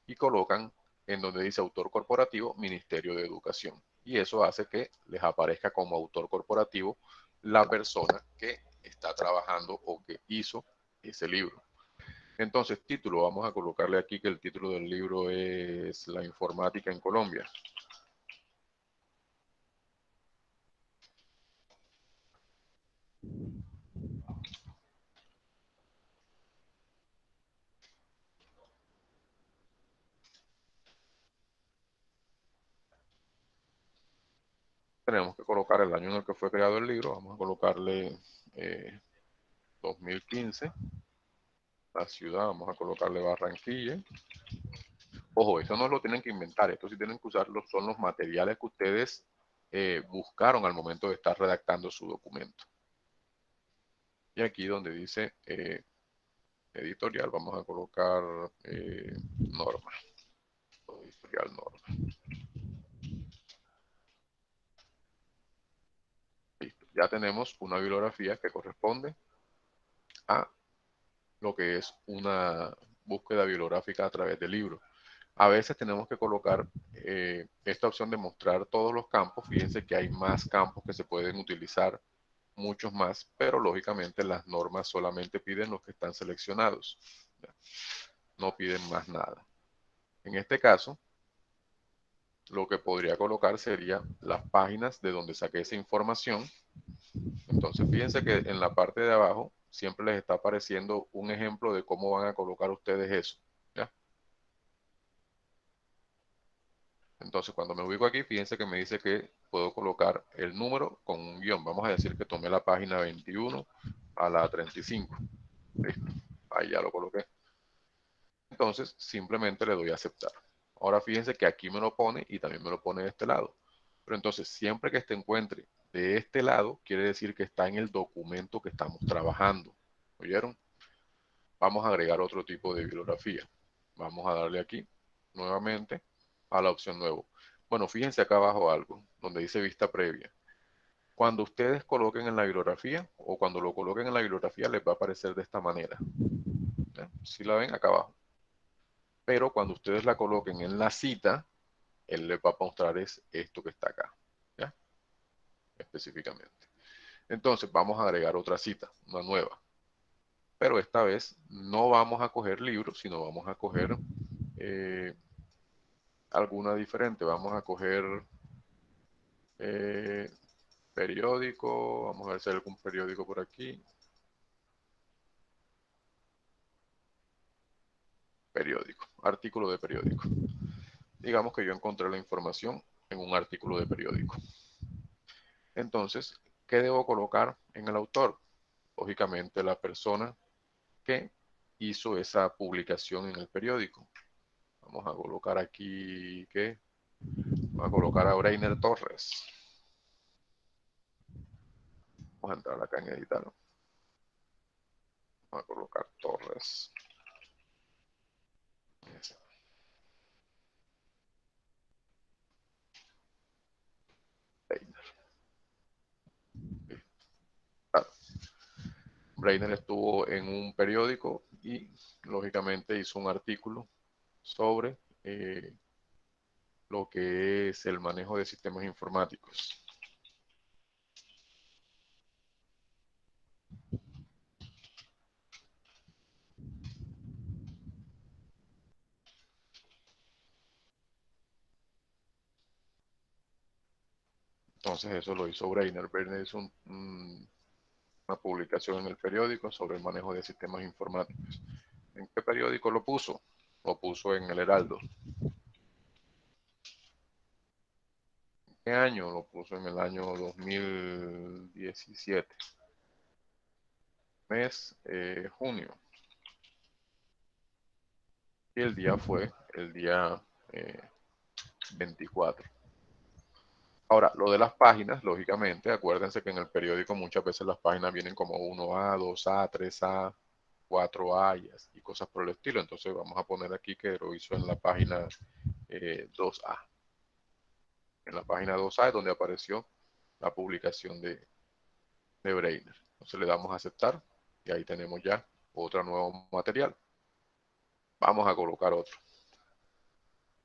y colocan en donde dice autor corporativo, Ministerio de Educación. Y eso hace que les aparezca como autor corporativo la persona que está trabajando o que hizo ese libro. Entonces, título, vamos a colocarle aquí que el título del libro es La informática en Colombia. Tenemos que colocar el año en el que fue creado el libro. Vamos a colocarle 2015. La ciudad, vamos a colocarle Barranquilla. Ojo, eso no lo tienen que inventar, esto sí tienen que usarlo, son los materiales que ustedes buscaron al momento de estar redactando su documento. Y aquí donde dice editorial, vamos a colocar norma. Editorial norma. Listo. Ya tenemos una bibliografía que corresponde a lo que es una búsqueda bibliográfica a través del libro. A veces tenemos que colocar esta opción de mostrar todos los campos. Fíjense que hay más campos que se pueden utilizar, muchos más, pero lógicamente las normas solamente piden los que están seleccionados. No piden más nada. En este caso, lo que podría colocar sería las páginas de donde saqué esa información. Entonces, fíjense que en la parte de abajo siempre les está apareciendo un ejemplo de cómo van a colocar ustedes eso. ¿Ya? Entonces, cuando me ubico aquí, fíjense que me dice que puedo colocar el número con un guión. Vamos a decir que tomé la página 21 a la 35. Listo. Ahí ya lo coloqué. Entonces, simplemente le doy a aceptar. Ahora fíjense que aquí me lo pone y también me lo pone de este lado. Pero entonces, siempre que se encuentre de este lado, quiere decir que está en el documento que estamos trabajando. ¿Oyeron? Vamos a agregar otro tipo de bibliografía. Vamos a darle aquí nuevamente a la opción nuevo. Bueno, fíjense acá abajo algo, donde dice vista previa. Cuando ustedes coloquen en la bibliografía o cuando lo coloquen en la bibliografía les va a aparecer de esta manera. ¿Ya? Si la ven acá abajo. Pero cuando ustedes la coloquen en la cita, él les va a mostrar es esto que está acá. ¿Ya? Específicamente. Entonces vamos a agregar otra cita, una nueva. Pero esta vez no vamos a coger libros, sino vamos a coger alguna diferente. Vamos a coger eh, periódico. Vamos a ver si hay algún periódico por aquí. Periódico, artículo de periódico. Digamos que yo encontré la información en un artículo de periódico. Entonces, ¿qué debo colocar en el autor? Lógicamente, la persona que hizo esa publicación en el periódico. Vamos a colocar aquí, ¿qué? Vamos a colocar a Breiner Torres. Vamos a entrar acá en editar. Vamos a colocar Torres. Breiner. Claro. Breiner estuvo en un periódico y lógicamente hizo un artículo sobre lo que es el manejo de sistemas informáticos. Entonces eso lo hizo Breiner. Breiner hizo una publicación en el periódico sobre el manejo de sistemas informáticos. ¿En qué periódico lo puso? Lo puso en el Heraldo. ¿En qué año? Lo puso en el año 2017. Mes junio. Y el día fue el día 24. Ahora, lo de las páginas, lógicamente, acuérdense que en el periódico muchas veces las páginas vienen como 1A, 2A, 3A, 4A y cosas por el estilo. Entonces vamos a poner aquí que lo hizo en la página 2A. En la página 2A es donde apareció la publicación de Breiner. Entonces le damos a aceptar y ahí tenemos ya otro nuevo material. Vamos a colocar otro.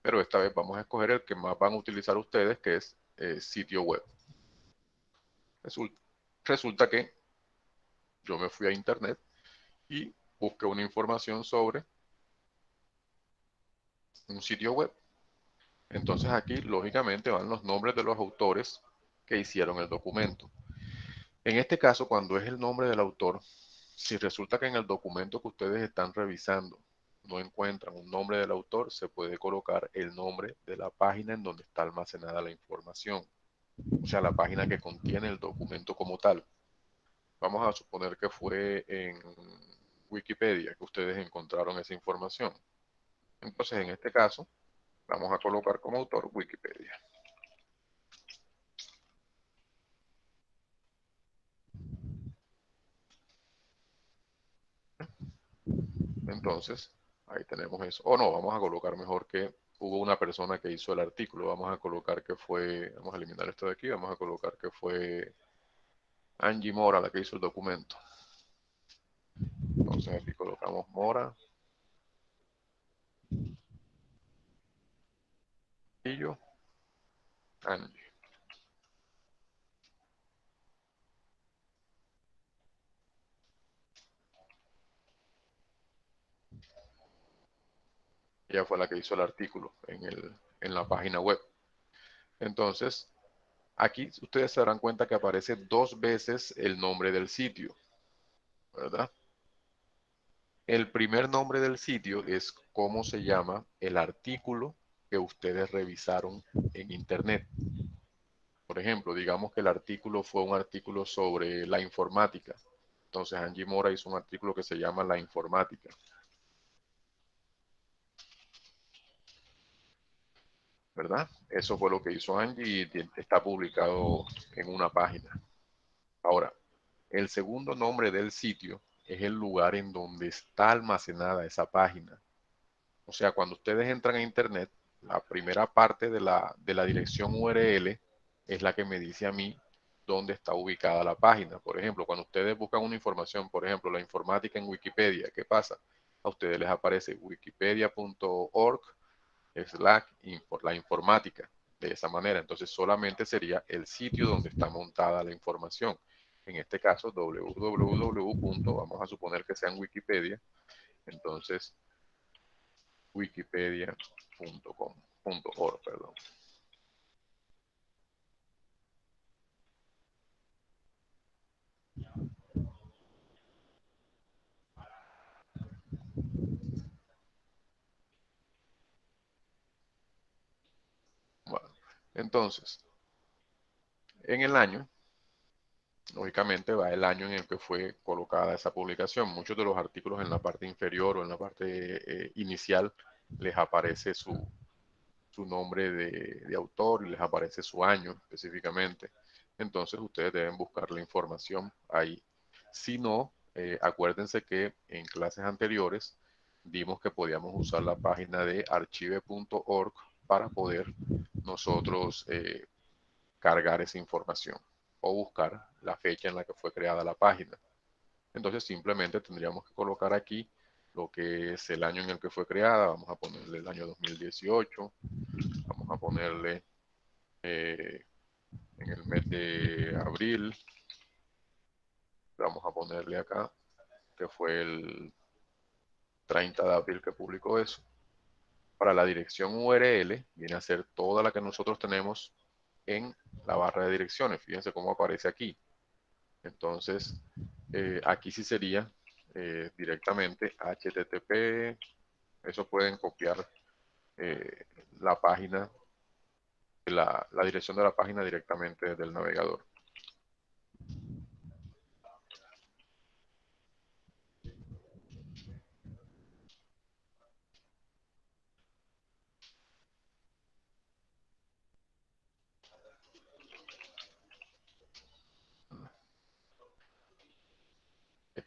Pero esta vez vamos a escoger el que más van a utilizar ustedes, que es sitio web. Resulta que yo me fui a internet y busqué una información sobre un sitio web. Entonces aquí, lógicamente, van los nombres de los autores que hicieron el documento. En este caso, cuando es el nombre del autor, si resulta que en el documento que ustedes están revisando no encuentran un nombre del autor, se puede colocar el nombre de la página en donde está almacenada la información. O sea, la página que contiene el documento como tal. Vamos a suponer que fue en Wikipedia que ustedes encontraron esa información. Entonces, en este caso, vamos a colocar como autor Wikipedia. Entonces, ahí tenemos eso. O no, vamos a colocar mejor que hubo una persona que hizo el artículo. Vamos a colocar que fue, vamos a eliminar esto de aquí, vamos a colocar que fue Angie Mora la que hizo el documento. Entonces aquí colocamos Mora. Y yo, Angie. Ella fue la que hizo el artículo en la página web. Entonces, aquí ustedes se darán cuenta que aparece 2 veces el nombre del sitio, ¿verdad? El primer nombre del sitio es cómo se llama el artículo que ustedes revisaron en Internet. Por ejemplo, digamos que el artículo fue un artículo sobre la informática. Entonces Angie Mora hizo un artículo que se llama La informática. ¿Verdad? Eso fue lo que hizo Angie y está publicado en una página. Ahora, el segundo nombre del sitio es el lugar en donde está almacenada esa página. O sea, cuando ustedes entran a Internet, la primera parte de la dirección URL es la que me dice a mí dónde está ubicada la página. Por ejemplo, cuando ustedes buscan una información, por ejemplo, la informática en Wikipedia, ¿qué pasa? A ustedes les aparece wikipedia.org la informática de esa manera. Entonces solamente sería el sitio donde está montada la información. En este caso, www. Vamos a suponer que sea en Wikipedia. Entonces, wikipedia.org, perdón. Bueno, entonces, en el año, lógicamente va el año en el que fue colocada esa publicación. Muchos de los artículos en la parte inferior o en la parte inicial les aparece su nombre de autor y les aparece su año específicamente. Entonces ustedes deben buscar la información ahí. Si no, acuérdense que en clases anteriores vimos que podíamos usar la página de archive.org para poder nosotros cargar esa información o buscar la fecha en la que fue creada la página. Entonces simplemente tendríamos que colocar aquí lo que es el año en el que fue creada. Vamos a ponerle el año 2018. Vamos a ponerle en el mes de abril. Vamos a ponerle acá que fue el 30 de abril que publicó eso. Para la dirección URL viene a ser toda la que nosotros tenemos en la barra de direcciones. Fíjense cómo aparece aquí. Entonces, aquí sí sería directamente HTTP. Eso pueden copiar la página, la dirección de la página directamente del navegador.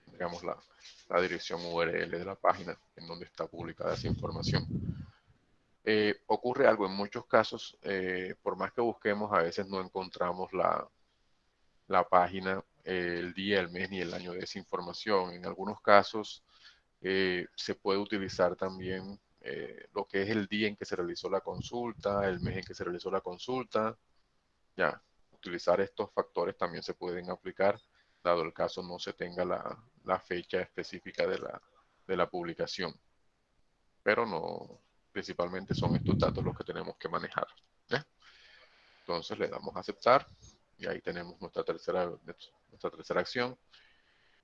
Digamos la dirección URL de la página en donde está publicada esa información. Ocurre algo en muchos casos, por más que busquemos, a veces no encontramos la página, el día, el mes ni el año de esa información. En algunos casos se puede utilizar también lo que es el día en que se realizó la consulta, el mes en que se realizó la consulta. Ya, utilizar estos factores también se pueden aplicar, dado el caso no se tenga la fecha específica de la publicación. Pero no, principalmente son estos datos los que tenemos que manejar. ¿Ya? Entonces le damos a aceptar y ahí tenemos nuestra tercera acción.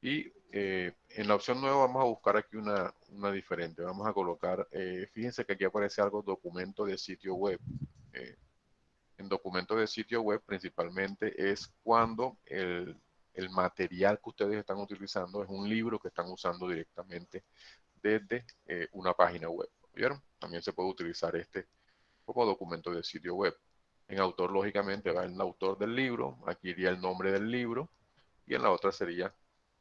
Y en la opción nueva vamos a buscar aquí una diferente. Vamos a colocar, fíjense que aquí aparece algo, documento de sitio web. En documento de sitio web principalmente es cuando el material que ustedes están utilizando es un libro que están usando directamente desde una página web. ¿Vieron? También se puede utilizar este como documento de sitio web. En autor, lógicamente, va el autor del libro, aquí iría el nombre del libro, y en la otra sería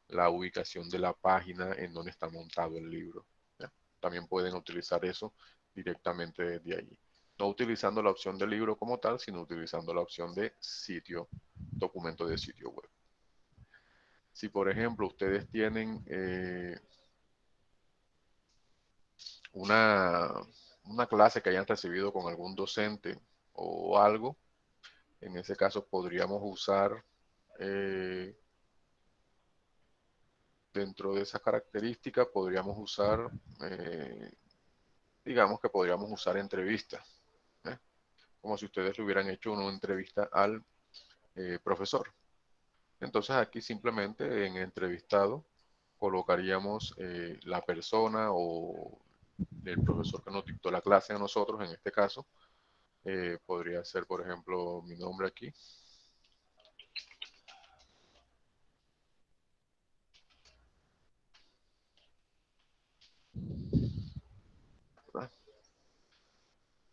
la ubicación de la página en donde está montado el libro. ¿Ya? También pueden utilizar eso directamente desde allí. No utilizando la opción del libro como tal, sino utilizando la opción de sitio, documento de sitio web. Si, por ejemplo, ustedes tienen una, una clase que hayan recibido con algún docente o algo, en ese caso podríamos usar dentro de esa característica, podríamos usar, digamos que podríamos usar entrevistas, ¿eh? Como si ustedes le hubieran hecho una entrevista al profesor. Entonces aquí simplemente en entrevistado colocaríamos la persona o el profesor que nos dictó la clase a nosotros, en este caso. Podría ser, por ejemplo, mi nombre aquí. ¿Verdad?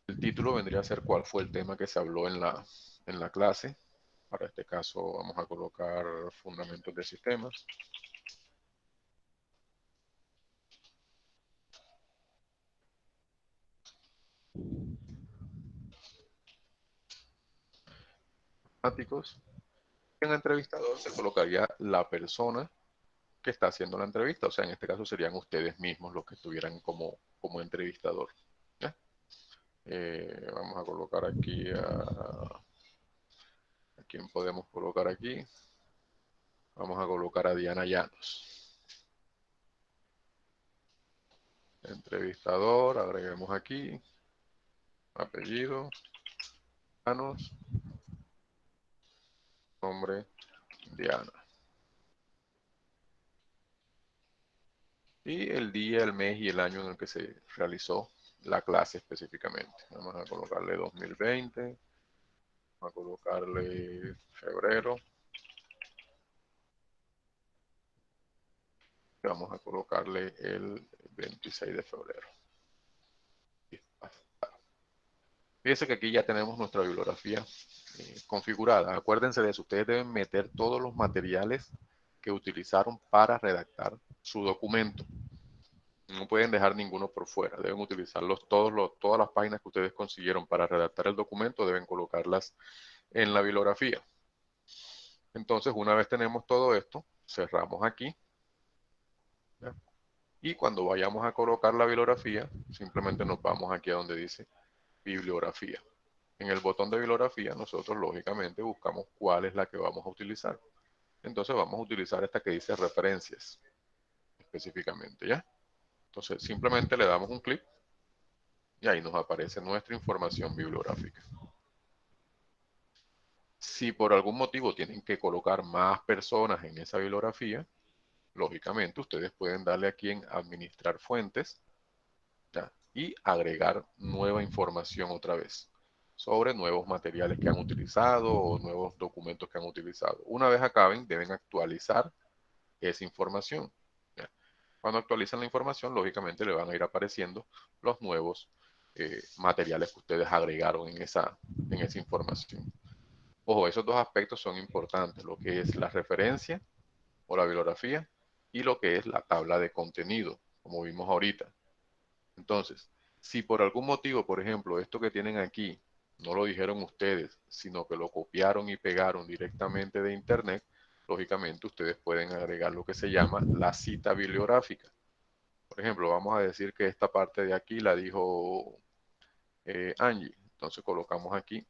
El título vendría a ser cuál fue el tema que se habló en la clase. Para este caso vamos a colocar fundamentos de sistemas. En el entrevistador se colocaría la persona que está haciendo la entrevista. O sea, en este caso serían ustedes mismos los que estuvieran como entrevistador. ¿Ya? Vamos a colocar aquí a quién podemos colocar aquí. Vamos a colocar a Diana Llanos. Entrevistador, agreguemos aquí. Apellido, Llanos, nombre, Diana. Y el día, el mes y el año en el que se realizó la clase específicamente. Vamos a colocarle 2020. Vamos a colocarle febrero. Vamos a colocarle el 26 de febrero. Fíjense que aquí ya tenemos nuestra bibliografía configurada. Acuérdense de eso, ustedes deben meter todos los materiales que utilizaron para redactar su documento. No pueden dejar ninguno por fuera, deben utilizarlos todas las páginas que ustedes consiguieron para redactar el documento, deben colocarlas en la bibliografía. Entonces, una vez tenemos todo esto, cerramos aquí, ¿ya? Y cuando vayamos a colocar la bibliografía, simplemente nos vamos aquí a donde dice bibliografía. En el botón de bibliografía, nosotros lógicamente buscamos cuál es la que vamos a utilizar. Entonces vamos a utilizar esta que dice referencias, específicamente, ¿ya? Entonces simplemente le damos un clic y ahí nos aparece nuestra información bibliográfica. Si por algún motivo tienen que colocar más personas en esa bibliografía, lógicamente ustedes pueden darle aquí en administrar fuentes, ¿ya? Y agregar nueva información otra vez sobre nuevos materiales que han utilizado o nuevos documentos que han utilizado. Una vez acaben, deben actualizar esa información, ¿ya? Cuando actualizan la información, lógicamente le van a ir apareciendo los nuevos materiales que ustedes agregaron en esa información. Ojo, esos dos aspectos son importantes, lo que es la referencia o la bibliografía y lo que es la tabla de contenido, como vimos ahorita. Entonces, si por algún motivo, por ejemplo, esto que tienen aquí, no lo dijeron ustedes, sino que lo copiaron y pegaron directamente de internet, lógicamente ustedes pueden agregar lo que se llama la cita bibliográfica. Por ejemplo, vamos a decir que esta parte de aquí la dijo Angie. Entonces colocamos aquí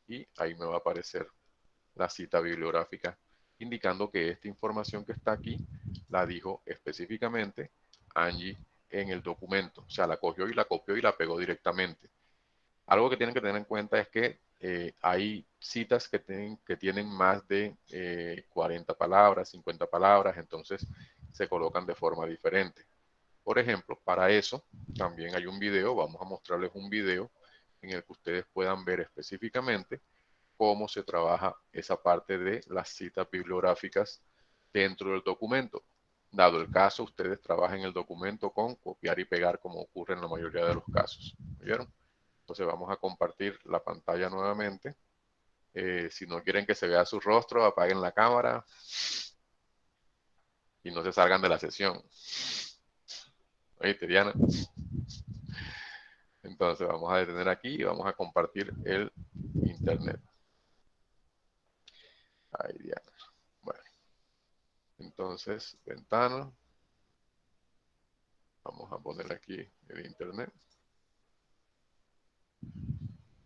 y ahí me va a aparecer la cita bibliográfica, indicando que esta información que está aquí la dijo específicamente Angie en el documento. O sea, la cogió y la copió y la pegó directamente. Algo que tienen que tener en cuenta es que hay citas que tienen más de 40 palabras, 50 palabras, entonces se colocan de forma diferente. Por ejemplo, para eso también hay un video, vamos a mostrarles un video en el que ustedes puedan ver específicamente cómo se trabaja esa parte de las citas bibliográficas dentro del documento. Dado el caso, ustedes trabajan el documento con copiar y pegar como ocurre en la mayoría de los casos. ¿Vieron? Entonces vamos a compartir la pantalla nuevamente. Si no quieren que se vea su rostro, apaguen la cámara y no se salgan de la sesión. Oye, Diana. Entonces vamos a detener aquí y vamos a compartir el internet. Ahí, Diana. Bueno, entonces, ventana. Vamos a poner aquí el internet.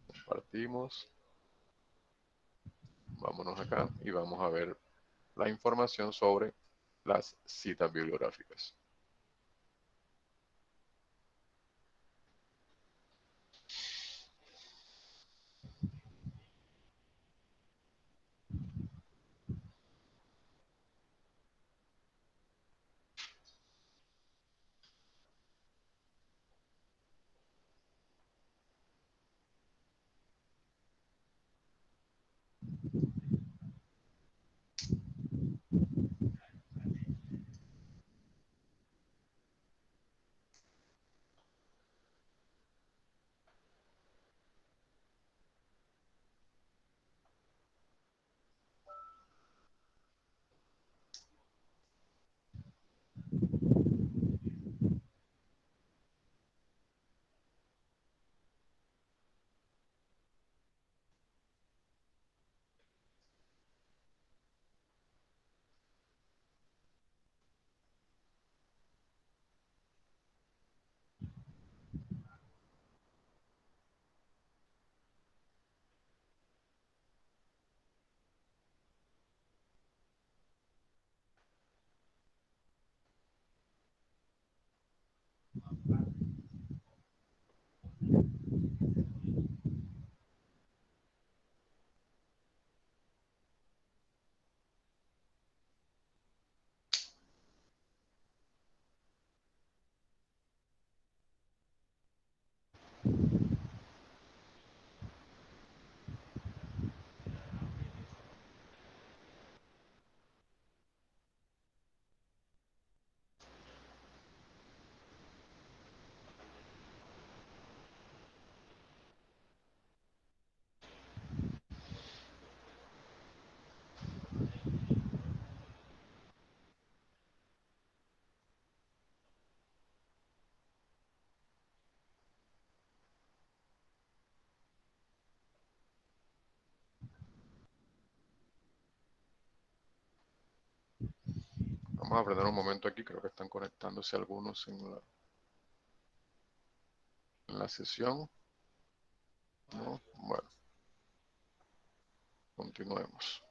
Compartimos. Vámonos acá y vamos a ver la información sobre las citas bibliográficas. Vamos a aprender un momento aquí, creo que están conectándose algunos en la sesión. ¿No? Bueno, continuemos.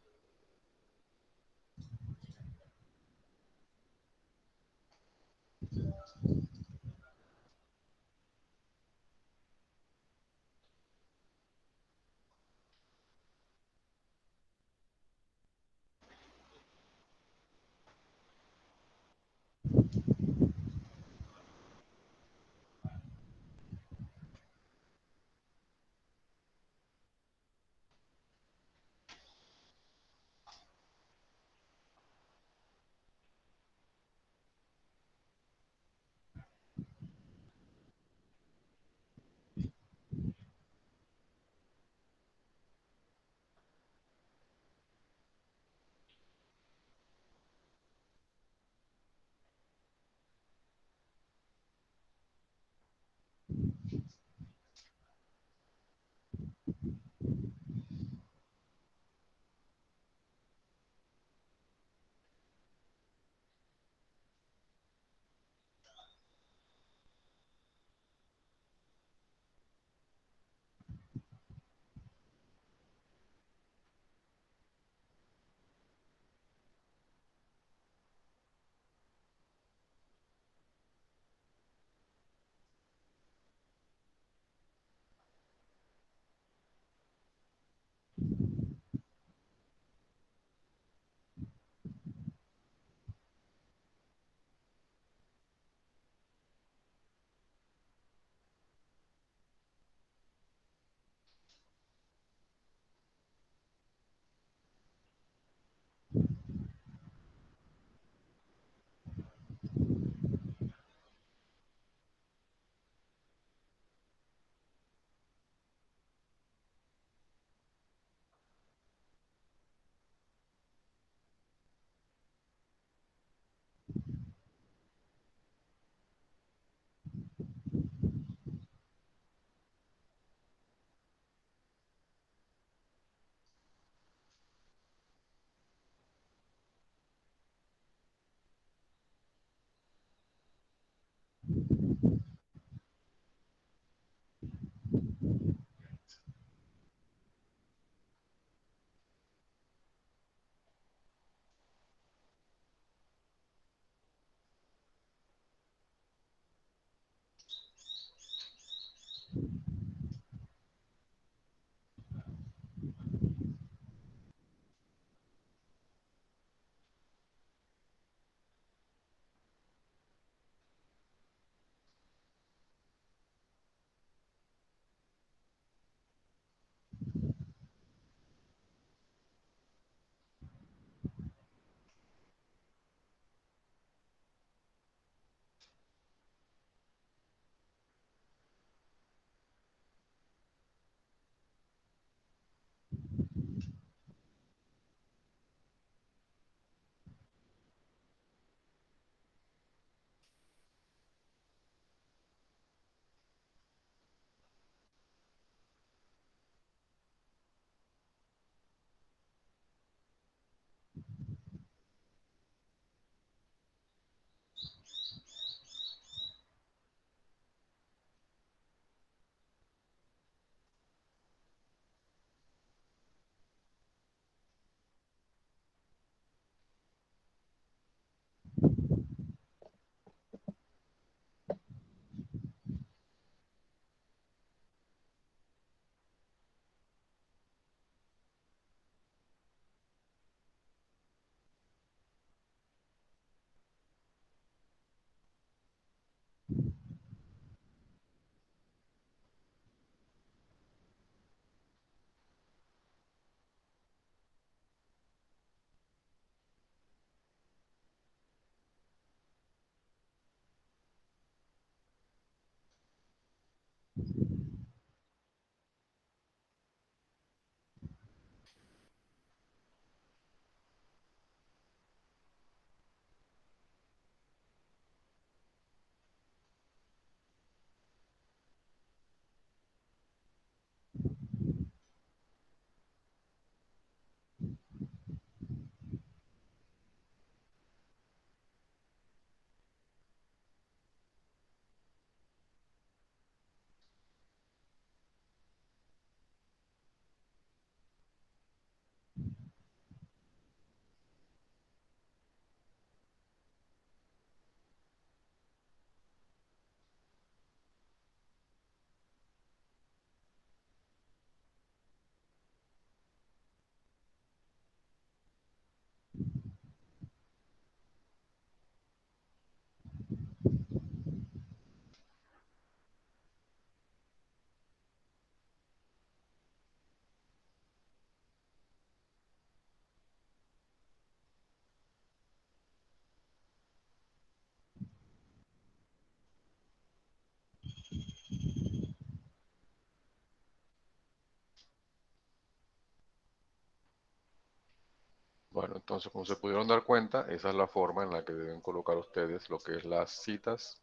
Bueno, entonces como se pudieron dar cuenta, esa es la forma en la que deben colocar ustedes lo que es las citas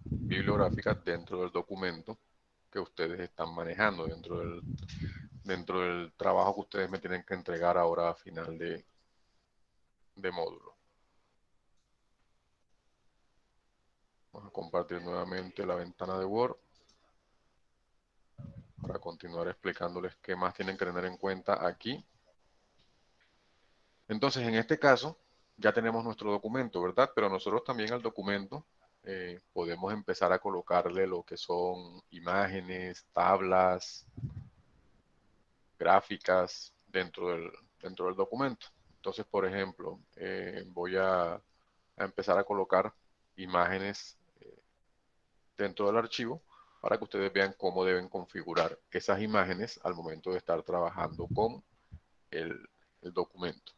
bibliográficas dentro del documento que ustedes están manejando, dentro del trabajo que ustedes me tienen que entregar ahora a final de módulo. Vamos a compartir nuevamente la ventana de Word para continuar explicándoles qué más tienen que tener en cuenta aquí. Entonces, en este caso, ya tenemos nuestro documento, ¿verdad? Pero nosotros también al documento podemos empezar a colocarle lo que son imágenes, tablas, gráficas dentro del documento. Entonces, por ejemplo, voy a empezar a colocar imágenes dentro del archivo para que ustedes vean cómo deben configurar esas imágenes al momento de estar trabajando con el documento.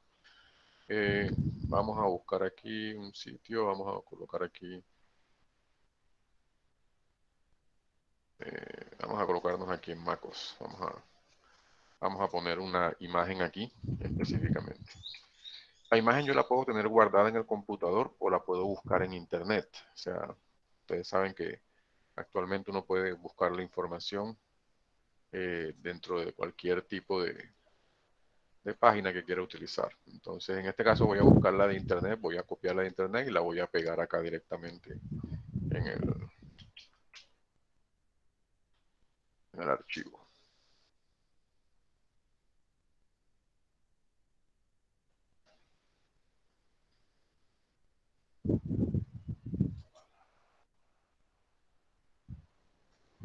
Vamos a buscar aquí un sitio, vamos a colocar aquí, vamos a colocarnos aquí en MacOS. Vamos a poner una imagen aquí específicamente. La imagen yo la puedo tener guardada en el computador o la puedo buscar en internet. O sea, ustedes saben que actualmente uno puede buscar la información dentro de cualquier tipo de página que quiera utilizar. Entonces, en este caso voy a buscar la de internet, voy a copiar la de internet y la voy a pegar acá directamente en el archivo.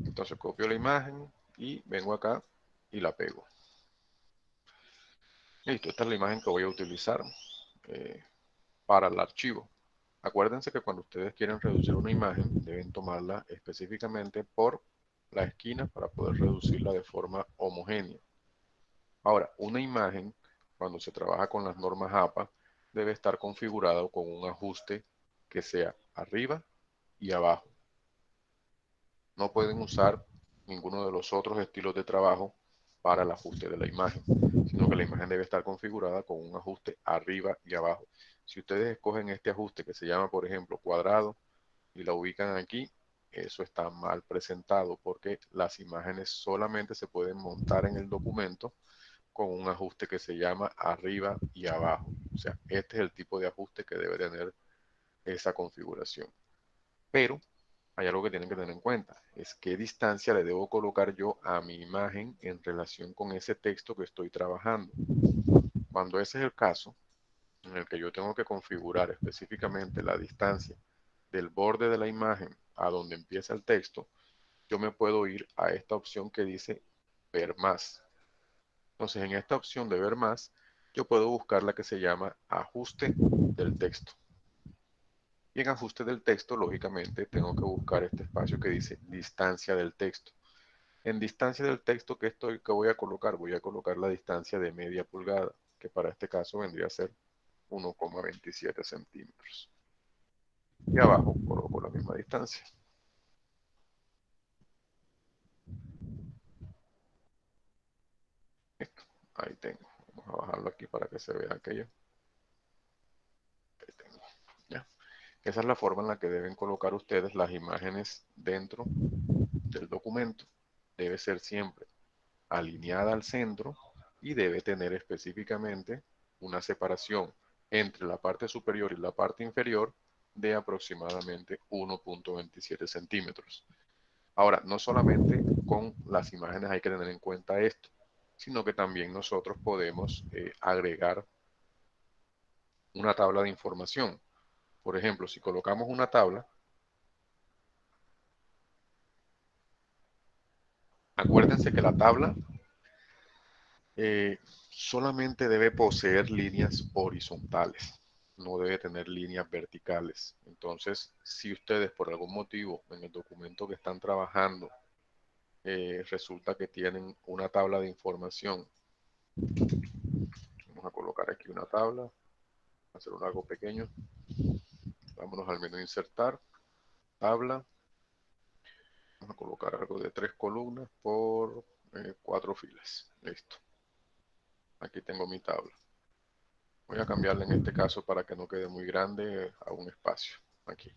Entonces copio la imagen y vengo acá y la pego. Listo, esta es la imagen que voy a utilizar eh, para el archivo. Acuérdense que cuando ustedes quieren reducir una imagen, deben tomarla específicamente por la esquina para poder reducirla de forma homogénea. Ahora, una imagen, cuando se trabaja con las normas APA, debe estar configurado con un ajuste que sea arriba y abajo. No pueden usar ninguno de los otros estilos de trabajo para el ajuste de la imagen, sino que la imagen debe estar configurada con un ajuste arriba y abajo. Si ustedes escogen este ajuste que se llama, por ejemplo, cuadrado, y la ubican aquí, eso está mal presentado porque las imágenes solamente se pueden montar en el documento con un ajuste que se llama arriba y abajo. O sea, este es el tipo de ajuste que debe tener esa configuración. Pero hay algo que tienen que tener en cuenta, es qué distancia le debo colocar yo a mi imagen en relación con ese texto que estoy trabajando. Cuando ese es el caso, en el que yo tengo que configurar específicamente la distancia del borde de la imagen a donde empieza el texto, yo me puedo ir a esta opción que dice ver más. Entonces, en esta opción de ver más, yo puedo buscar la que se llama ajuste del texto. Y en ajuste del texto, lógicamente, tengo que buscar este espacio que dice distancia del texto. En distancia del texto, ¿qué voy a colocar? Voy a colocar la distancia de media pulgada, que para este caso vendría a ser 1,27 centímetros. Y abajo coloco la misma distancia. Listo, ahí tengo. Vamos a bajarlo aquí para que se vea aquello. Ahí tengo. ¿Ya? Esa es la forma en la que deben colocar ustedes las imágenes dentro del documento. Debe ser siempre alineada al centro y debe tener específicamente una separación entre la parte superior y la parte inferior de aproximadamente 1,27 centímetros. Ahora, no solamente con las imágenes hay que tener en cuenta esto, sino que también nosotros podemos agregar una tabla de información. Por ejemplo, si colocamos una tabla, acuérdense que la tabla solamente debe poseer líneas horizontales, no debe tener líneas verticales. Entonces, si ustedes por algún motivo en el documento que están trabajando resulta que tienen una tabla de información, vamos a colocar aquí una tabla, hacer un algo pequeño, vámonos al menú insertar, tabla, vamos a colocar algo de 3 columnas por 4 filas, listo. Aquí tengo mi tabla. Voy a cambiarle en este caso para que no quede muy grande a un espacio aquí.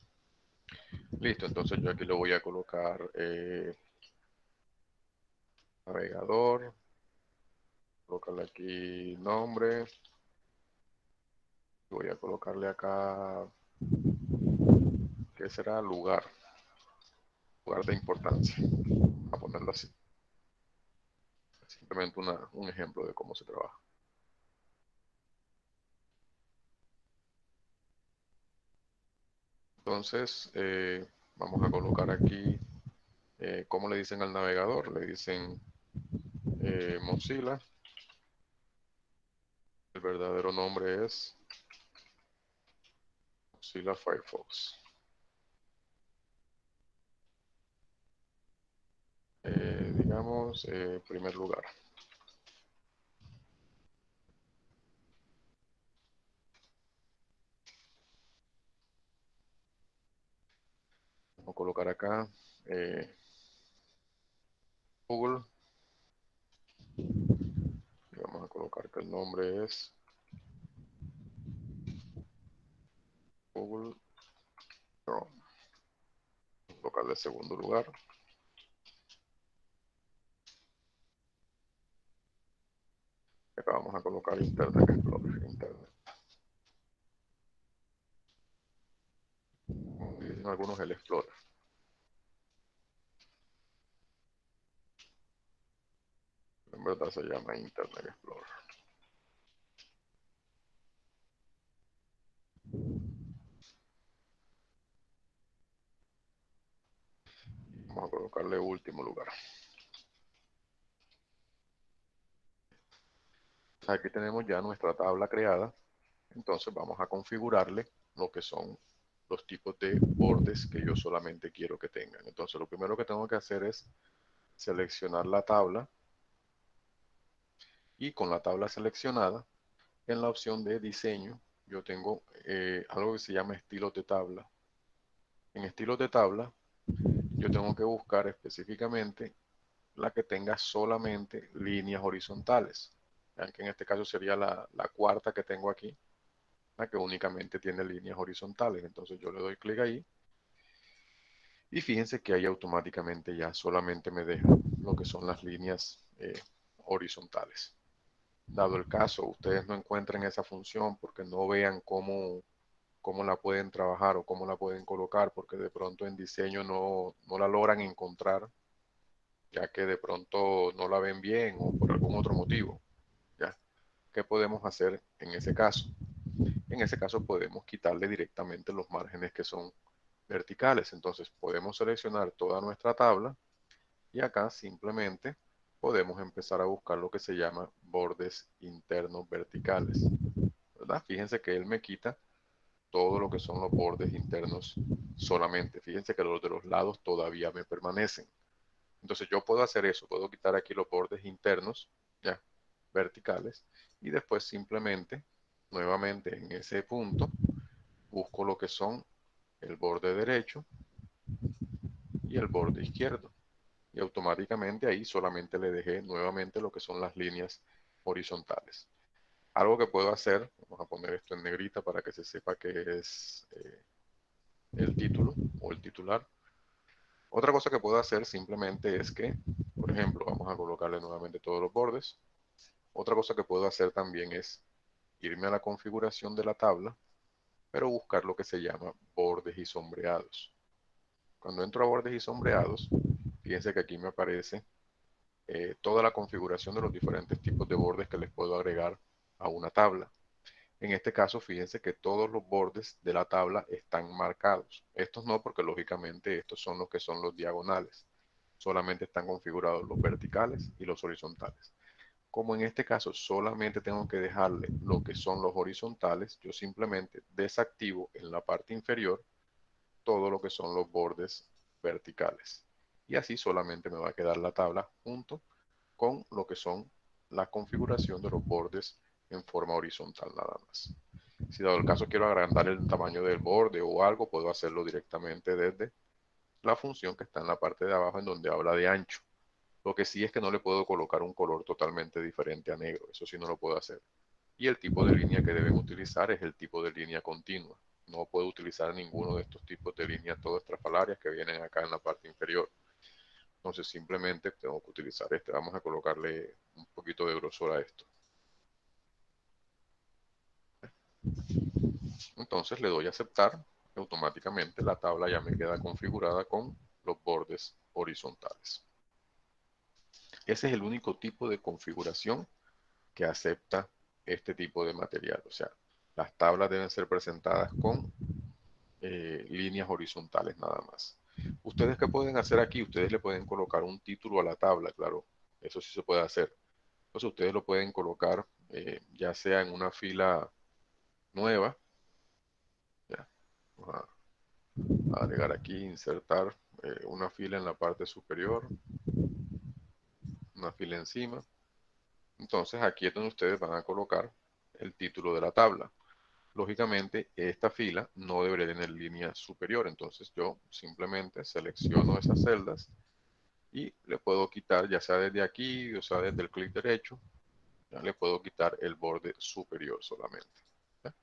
Listo, entonces yo aquí le voy a colocar navegador, colocarle aquí nombre, voy a colocarle acá, ¿qué será? Lugar de importancia, a ponerlo así. Simplemente un ejemplo de cómo se trabaja. Entonces, vamos a colocar aquí, ¿cómo le dicen al navegador? Le dicen Mozilla. El verdadero nombre es Mozilla Firefox. Digamos, primer lugar. Vamos a colocar acá Google. Y vamos a colocar que el nombre es Google Chrome. Vamos a colocarle segundo lugar. Acá vamos a colocar Internet Explorer. Internet. Como dicen algunos, el Explorer. En verdad se llama Internet Explorer. Vamos a colocarle último lugar. Aquí tenemos ya nuestra tabla creada. Entonces vamos a configurarle lo que son los tipos de bordes que yo solamente quiero que tengan. Entonces lo primero que tengo que hacer es seleccionar la tabla. Y con la tabla seleccionada, en la opción de diseño, yo tengo algo que se llama estilos de tabla. En estilos de tabla, yo tengo que buscar específicamente la que tenga solamente líneas horizontales. Vean que en este caso sería la cuarta que tengo aquí, la que únicamente tiene líneas horizontales. Entonces yo le doy clic ahí y fíjense que ahí automáticamente ya solamente me deja lo que son las líneas horizontales. Dado el caso, ustedes no encuentren esa función porque no vean cómo la pueden trabajar o cómo la pueden colocar, porque de pronto en diseño no la logran encontrar, ya que de pronto no la ven bien o por algún otro motivo. ¿Ya? ¿Qué podemos hacer en ese caso? En ese caso podemos quitarle directamente los márgenes que son verticales. Entonces podemos seleccionar toda nuestra tabla y acá simplemente podemos empezar a buscar lo que se llama bordes internos verticales. ¿Verdad? Fíjense que él me quita todo lo que son los bordes internos solamente. Fíjense que los de los lados todavía me permanecen. Entonces yo puedo hacer eso, puedo quitar aquí los bordes internos, ya, verticales, y después simplemente, nuevamente en ese punto, busco lo que son el borde derecho y el borde izquierdo. Y automáticamente ahí solamente le dejé nuevamente lo que son las líneas horizontales. Algo que puedo hacer, vamos a poner esto en negrita para que se sepa que es el título o el titular. Otra cosa que puedo hacer simplemente es que, por ejemplo, vamos a colocarle nuevamente todos los bordes. Otra cosa que puedo hacer también es irme a la configuración de la tabla, pero buscar lo que se llama bordes y sombreados. Cuando entro a bordes y sombreados, fíjense que aquí me aparece toda la configuración de los diferentes tipos de bordes que les puedo agregar a una tabla. En este caso, fíjense que todos los bordes de la tabla están marcados. Estos no, porque lógicamente estos son los que son los diagonales. Solamente están configurados los verticales y los horizontales. Como en este caso solamente tengo que dejarle lo que son los horizontales, yo simplemente desactivo en la parte inferior todo lo que son los bordes verticales. Y así solamente me va a quedar la tabla junto con lo que son la configuración de los bordes en forma horizontal nada más. Si dado el caso quiero agrandar el tamaño del borde o algo, puedo hacerlo directamente desde la función que está en la parte de abajo en donde habla de ancho. Lo que sí es que no le puedo colocar un color totalmente diferente a negro, eso sí no lo puedo hacer. Y el tipo de línea que deben utilizar es el tipo de línea continua. No puedo utilizar ninguno de estos tipos de líneas todas estrafalarias que vienen acá en la parte inferior. Entonces simplemente tengo que utilizar este. Vamos a colocarle un poquito de grosor a esto. Entonces le doy a aceptar. Automáticamente la tabla ya me queda configurada con los bordes horizontales. Ese es el único tipo de configuración que acepta este tipo de material. O sea, las tablas deben ser presentadas con líneas horizontales nada más. ¿Ustedes qué pueden hacer aquí? Ustedes le pueden colocar un título a la tabla, claro. Eso sí se puede hacer. Entonces ustedes lo pueden colocar ya sea en una fila nueva. Ya. Vamos a agregar aquí, insertar una fila en la parte superior, una fila encima. Entonces aquí es donde ustedes van a colocar el título de la tabla. Lógicamente, esta fila no debería tener línea superior, entonces yo simplemente selecciono esas celdas y le puedo quitar, ya sea desde aquí, o sea desde el clic derecho, ya le puedo quitar el borde superior solamente. ¿Ya?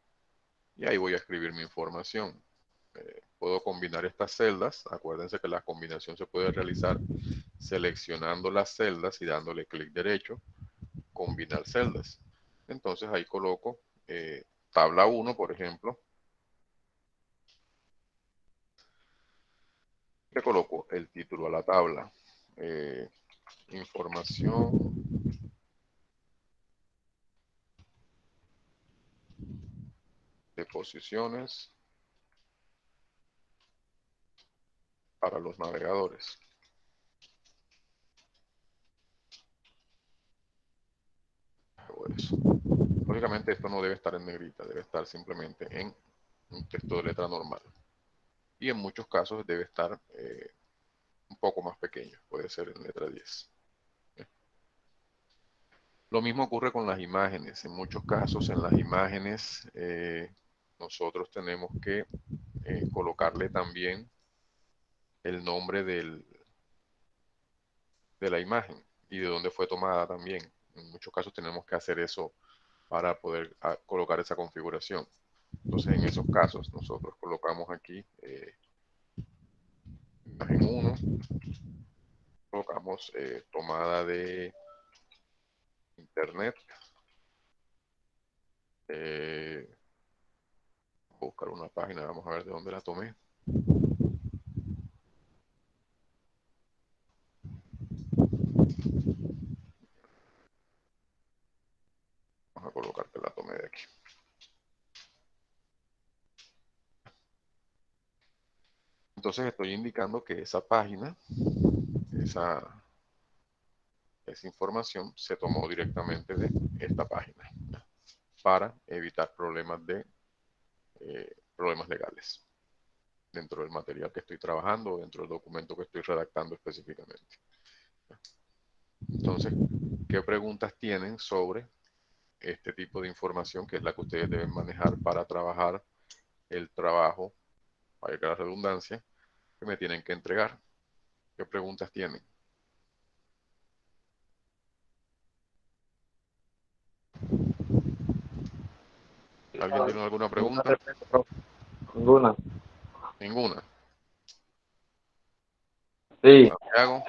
Y ahí voy a escribir mi información. Puedo combinar estas celdas. Acuérdense que la combinación se puede realizar seleccionando las celdas y dándole clic derecho, combinar celdas. Entonces ahí coloco tabla 1, por ejemplo. Le coloco el título a la tabla. Información de posiciones para los navegadores. Hago eso. Lógicamente esto no debe estar en negrita, debe estar simplemente en un texto de letra normal. Y en muchos casos debe estar un poco más pequeño, puede ser en letra 10. Lo mismo ocurre con las imágenes. En muchos casos en las imágenes nosotros tenemos que colocarle también el nombre de la imagen y de dónde fue tomada también. En muchos casos tenemos que hacer eso para poder colocar esa configuración. Entonces en esos casos nosotros colocamos aquí imagen 1, colocamos tomada de internet, voy a buscar una página, vamos a ver de dónde la tomé. Vamos a colocar que la tomé de aquí. Entonces estoy indicando que esa página, esa información se tomó directamente de esta página para evitar problemas problemas legales dentro del material que estoy trabajando o dentro del documento que estoy redactando específicamente. Entonces, ¿qué preguntas tienen sobre este tipo de información que es la que ustedes deben manejar para trabajar el trabajo, valga la redundancia, que me tienen que entregar? ¿Qué preguntas tienen? ¿Alguien tiene alguna pregunta? Ninguna. Ninguna. Sí. Santiago.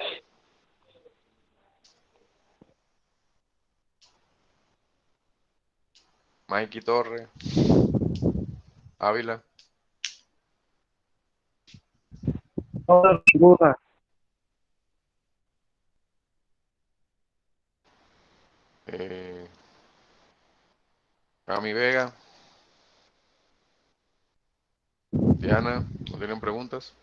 Mikey Torre. Ávila. No, ninguna. Eh, Cami Vega. Diana. ¿No tienen preguntas?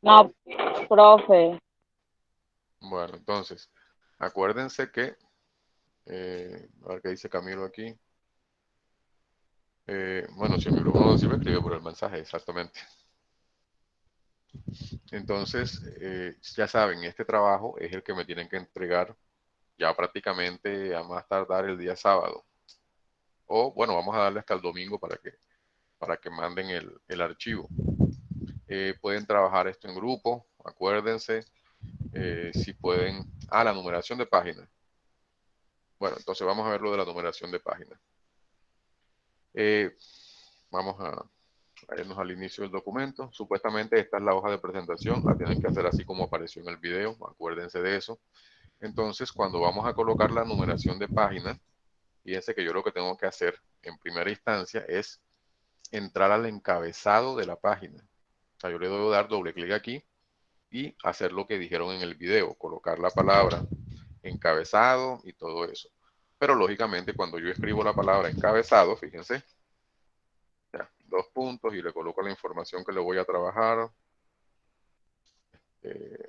No, profe. Bueno, entonces, acuérdense que, a ver qué dice Camilo aquí. Bueno, si el micrófono no sirve, escribe por el mensaje, exactamente. Entonces, ya saben, este trabajo es el que me tienen que entregar ya prácticamente a más tardar el día sábado. O bueno, vamos a darle hasta el domingo para que manden el archivo. Pueden trabajar esto en grupo, acuérdense. Si pueden Ah, la numeración de página. Bueno, entonces vamos a ver lo de la numeración de página. Vamos a irnos al inicio del documento. Supuestamente esta es la hoja de presentación. La tienen que hacer así como apareció en el video. Acuérdense de eso. Entonces, cuando vamos a colocar la numeración de página, fíjense que yo lo que tengo que hacer en primera instancia es entrar al encabezado de la página. O sea, yo le debo dar doble clic aquí y hacer lo que dijeron en el video, colocar la palabra encabezado y todo eso. Pero lógicamente cuando yo escribo la palabra encabezado, fíjense, ya, dos puntos y le coloco la información que le voy a trabajar. Eh,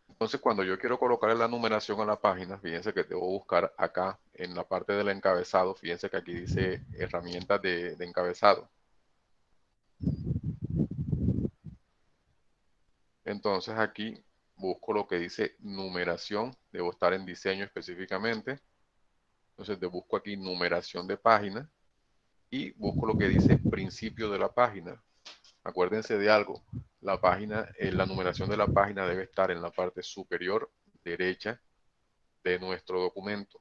entonces cuando yo quiero colocarle la numeración a la página, fíjense que debo buscar acá en la parte del encabezado, fíjense que aquí dice herramientas de encabezado. Entonces aquí busco lo que dice numeración, debo estar en diseño específicamente. Entonces busco aquí numeración de página y busco lo que dice principio de la página. Acuérdense de algo, la página, la numeración de la página debe estar en la parte superior derecha de nuestro documento.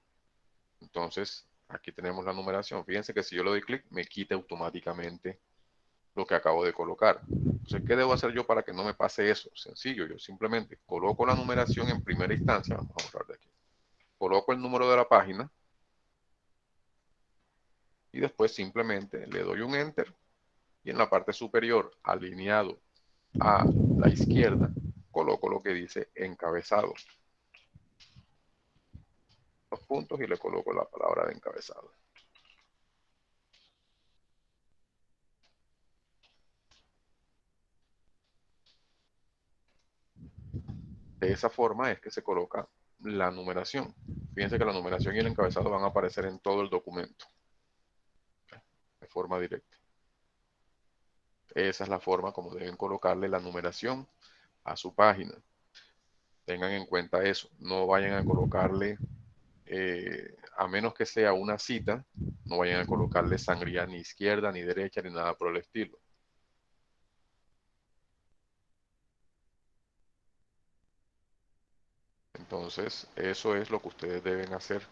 Entonces aquí tenemos la numeración. Fíjense que si yo le doy clic me quita automáticamente lo que acabo de colocar. Entonces, ¿qué debo hacer yo para que no me pase eso? Sencillo, yo simplemente coloco la numeración en primera instancia. Vamos a borrar de aquí. Coloco el número de la página y después simplemente le doy un enter y en la parte superior, alineado a la izquierda, coloco lo que dice encabezado. Los puntos y le coloco la palabra de encabezado. De esa forma es que se coloca la numeración. Fíjense que la numeración y el encabezado van a aparecer en todo el documento de forma directa. Esa es la forma como deben colocarle la numeración a su página. Tengan en cuenta eso. No vayan a colocarle, a menos que sea una cita, no vayan a colocarle sangría ni izquierda, ni derecha, ni nada por el estilo. Entonces, eso es lo que ustedes deben hacer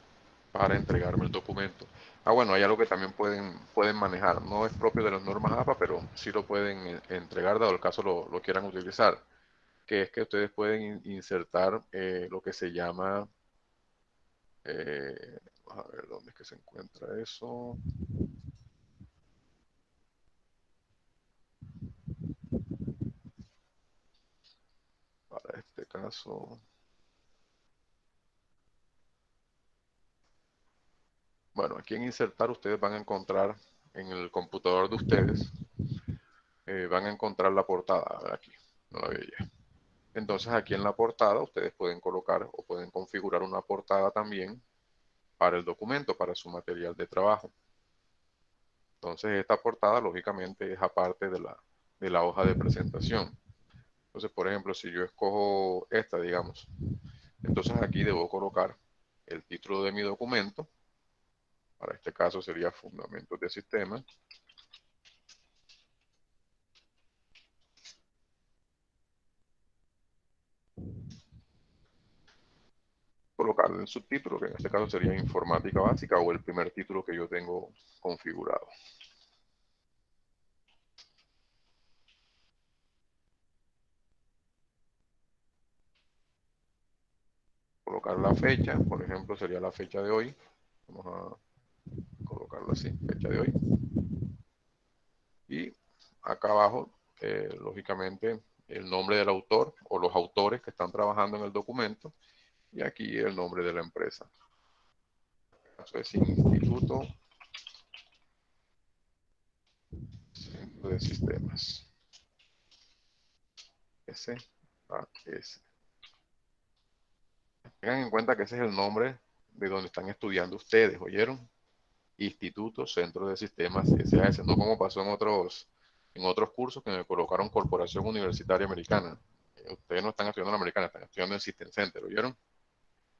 para entregarme el documento. Ah, bueno, hay algo que también pueden manejar. No es propio de las normas APA, pero sí lo pueden entregar, dado el caso lo quieran utilizar. Que es que ustedes pueden insertar lo que se llama, a ver dónde es que se encuentra eso. Para este caso, bueno, aquí en insertar ustedes van a encontrar en el computador de ustedes, van a encontrar la portada. A ver aquí, no la veía. Entonces aquí en la portada ustedes pueden colocar o pueden configurar una portada también para el documento, para su material de trabajo. Entonces esta portada lógicamente es aparte de la hoja de presentación. Entonces, por ejemplo, si yo escojo esta, digamos, entonces aquí debo colocar el título de mi documento. Para este caso sería Fundamentos de Sistema. Colocarle el subtítulo, que en este caso sería Informática Básica o el primer título que yo tengo configurado. Colocar la fecha, por ejemplo, sería la fecha de hoy. Vamos a colocarlo así, fecha de hoy. Y acá abajo, lógicamente, el nombre del autor o los autores que están trabajando en el documento. Y aquí el nombre de la empresa. Eso es Instituto Centro de Sistemas. SAS. Tengan en cuenta que ese es el nombre de donde están estudiando ustedes, ¿oyeron? Instituto Centro de Sistemas SAS, no como pasó en otros cursos que me colocaron Corporación Universitaria Americana. Ustedes no están estudiando en la americana, están estudiando en System Center, ¿oyeron?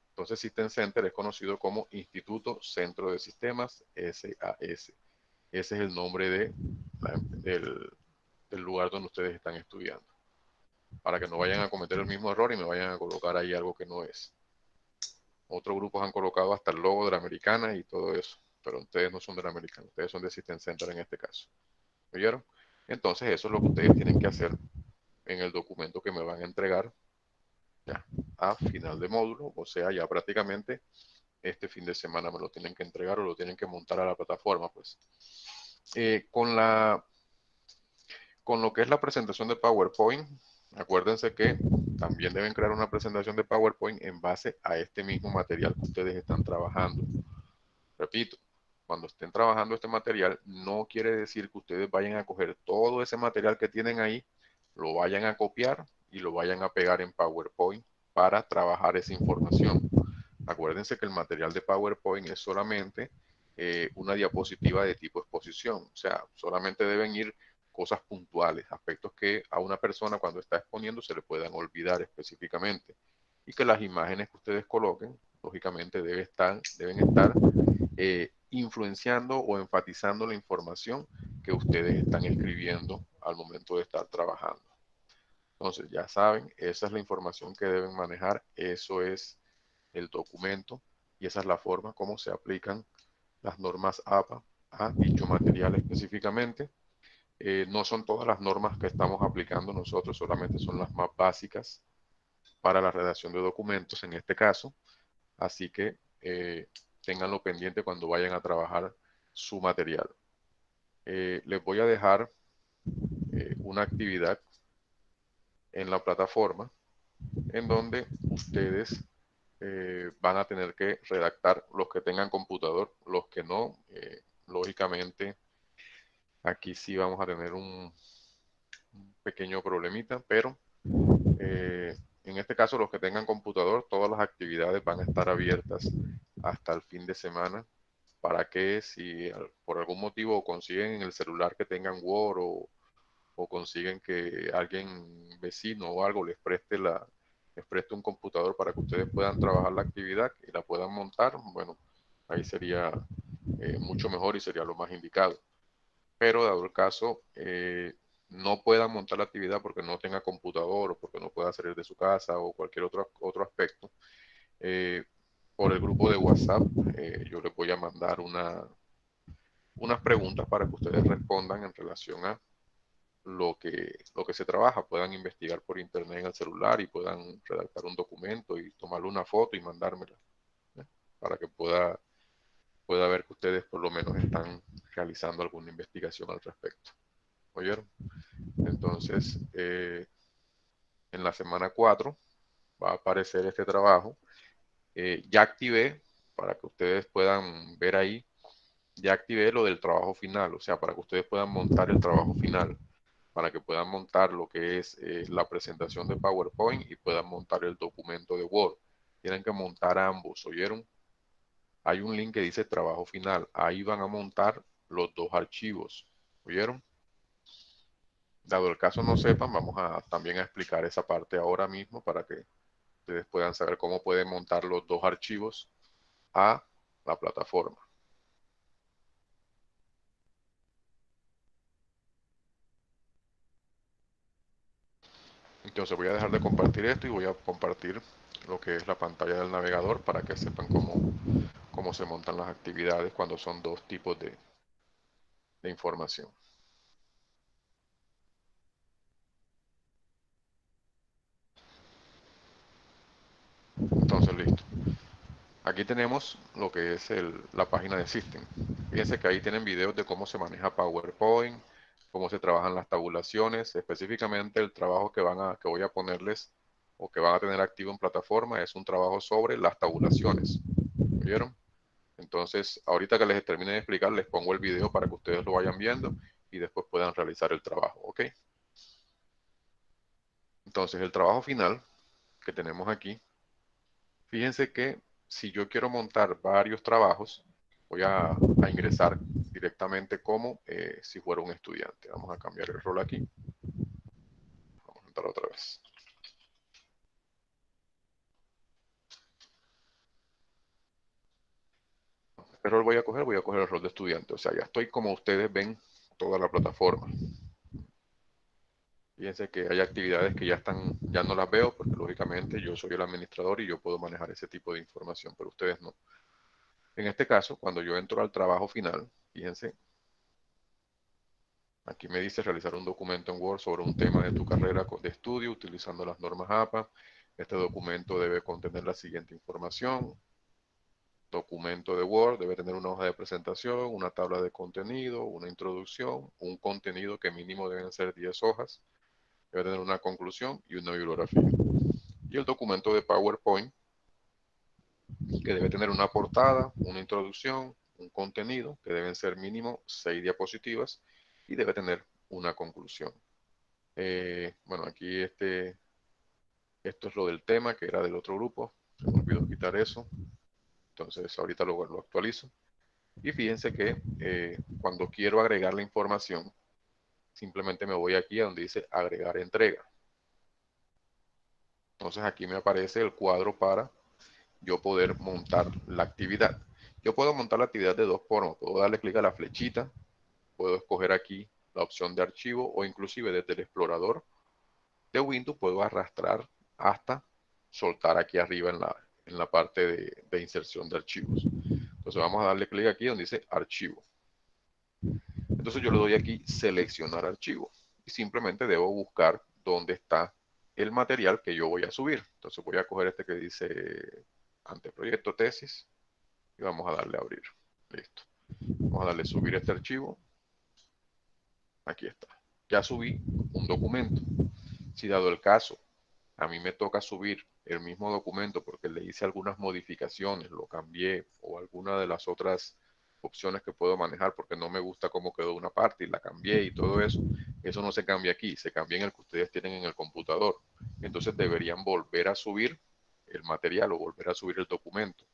Entonces System Center es conocido como Instituto Centro de Sistemas SAS. Ese es el nombre del lugar donde ustedes están estudiando. Para que no vayan a cometer el mismo error y me vayan a colocar ahí algo que no es. Otros grupos han colocado hasta el logo de la americana y todo eso, pero ustedes no son de la americana, ustedes son de System Center en este caso. ¿Oyeron? Entonces eso es lo que ustedes tienen que hacer en el documento que me van a entregar ya a final de módulo, o sea, ya prácticamente este fin de semana me lo tienen que entregar o lo tienen que montar a la plataforma, pues. Con lo que es la presentación de PowerPoint, acuérdense que también deben crear una presentación de PowerPoint en base a este mismo material que ustedes están trabajando. Repito, cuando estén trabajando este material, no quiere decir que ustedes vayan a coger todo ese material que tienen ahí, lo vayan a copiar y lo vayan a pegar en PowerPoint para trabajar esa información. Acuérdense que el material de PowerPoint es solamente una diapositiva de tipo exposición, o sea, solamente deben ir cosas puntuales, aspectos que a una persona cuando está exponiendo se le puedan olvidar específicamente y que las imágenes que ustedes coloquen, lógicamente deben estar influenciando o enfatizando la información que ustedes están escribiendo al momento de estar trabajando. Entonces, ya saben, esa es la información que deben manejar, eso es el documento y esa es la forma como se aplican las normas APA a dicho material específicamente. No son todas las normas que estamos aplicando nosotros, solamente son las más básicas para la redacción de documentos en este caso. Así que ténganlo pendiente cuando vayan a trabajar su material. Les voy a dejar una actividad en la plataforma en donde ustedes van a tener que redactar los que tengan computador, los que no, lógicamente aquí sí vamos a tener un pequeño problemita, pero en este caso los que tengan computador, todas las actividades van a estar abiertas hasta el fin de semana para que si por algún motivo consiguen en el celular que tengan Word o consiguen que alguien vecino o algo les preste un computador para que ustedes puedan trabajar la actividad y la puedan montar, bueno, ahí sería mucho mejor y sería lo más indicado. Pero dado el caso, no puedan montar la actividad porque no tenga computador o porque no pueda salir de su casa o cualquier otro aspecto, eh, por el grupo de WhatsApp, yo les voy a mandar unas preguntas para que ustedes respondan en relación a lo que se trabaja, puedan investigar por internet en el celular y puedan redactar un documento y tomarle una foto y mandármela, ¿eh? Para que pueda ver que ustedes por lo menos están realizando alguna investigación al respecto. ¿Oyeron? Entonces, en la semana 4 va a aparecer este trabajo. Ya activé, para que ustedes puedan ver ahí, ya activé lo del trabajo final, o sea, para que ustedes puedan montar el trabajo final, para que puedan montar lo que es la presentación de PowerPoint y puedan montar el documento de Word. Tienen que montar ambos, ¿oyeron? Hay un link que dice trabajo final, ahí van a montar los dos archivos, ¿oyeron? Dado el caso no sepan, vamos a también a explicar esa parte ahora mismo para que ustedes puedan saber cómo pueden montar los dos archivos a la plataforma. Entonces voy a dejar de compartir esto y voy a compartir lo que es la pantalla del navegador para que sepan cómo se montan las actividades cuando son dos tipos de información. Entonces, listo. Aquí tenemos lo que es la página de System. Fíjense que ahí tienen videos de cómo se maneja PowerPoint, cómo se trabajan las tabulaciones, específicamente el trabajo que voy a ponerles o que van a tener activo en plataforma es un trabajo sobre las tabulaciones. ¿Vieron? Entonces, ahorita que les termine de explicar, les pongo el video para que ustedes lo vayan viendo y después puedan realizar el trabajo, ¿ok? Entonces, el trabajo final que tenemos aquí Fíjense que si yo quiero montar varios trabajos, voy a ingresar directamente como si fuera un estudiante. Vamos a cambiar el rol aquí. Vamos a entrar otra vez. ¿Qué rol voy a coger? Voy a coger el rol de estudiante. O sea, ya estoy como ustedes ven toda la plataforma. Fíjense que hay actividades que ya están, ya no las veo porque lógicamente yo soy el administrador y yo puedo manejar ese tipo de información, pero ustedes no. En este caso, cuando yo entro al trabajo final, fíjense, aquí me dice realizar un documento en Word sobre un tema de tu carrera de estudio utilizando las normas APA. Este documento debe contener la siguiente información. Documento de Word debe tener una hoja de presentación, una tabla de contenido, una introducción, un contenido que mínimo deben ser 10 hojas, debe tener una conclusión y una bibliografía. Y el documento de PowerPoint, que debe tener una portada, una introducción, un contenido, que deben ser mínimo 6 diapositivas y debe tener una conclusión. Bueno, aquí esto es lo del tema, que era del otro grupo. Se me olvidó quitar eso. Entonces ahorita lo actualizo. Y fíjense que cuando quiero agregar la información, simplemente me voy aquí a donde dice agregar entrega. Entonces aquí me aparece el cuadro para yo poder montar la actividad. Yo puedo montar la actividad de dos formas. Puedo darle clic a la flechita, puedo escoger aquí la opción de archivo o inclusive desde el explorador de Windows puedo arrastrar hasta soltar aquí arriba en la parte de inserción de archivos. Entonces vamos a darle clic aquí donde dice archivo. Entonces yo le doy aquí seleccionar archivo y simplemente debo buscar dónde está el material que yo voy a subir. Entonces voy a coger este que dice anteproyecto tesis y vamos a darle a abrir. Listo. Vamos a darle subir este archivo. Aquí está. Ya subí un documento. Si dado el caso, a mí me toca subir el mismo documento porque le hice algunas modificaciones, lo cambié o alguna de las otras opciones que puedo manejar porque no me gusta cómo quedó una parte y la cambié y todo eso, eso no se cambia aquí, se cambia en el que ustedes tienen en el computador. Entonces deberían volver a subir el material o volver a subir el documento.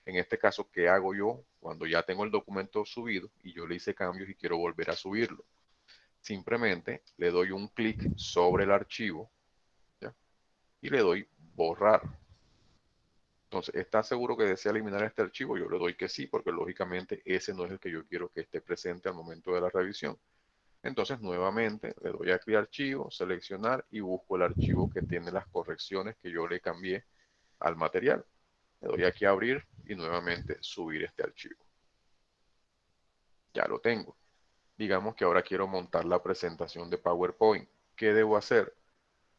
En este caso, ¿qué hago yo cuando ya tengo el documento subido y yo le hice cambios y quiero volver a subirlo? Simplemente le doy un clic sobre el archivo, ¿ya? Y le doy borrar. Entonces, ¿está seguro que desea eliminar este archivo? Yo le doy que sí, porque lógicamente ese no es el que yo quiero que esté presente al momento de la revisión. Entonces, nuevamente le doy aquí archivo, seleccionar y busco el archivo que tiene las correcciones que yo le cambié al material. Le doy aquí a abrir y nuevamente subir este archivo. Ya lo tengo. Digamos que ahora quiero montar la presentación de PowerPoint. ¿Qué debo hacer?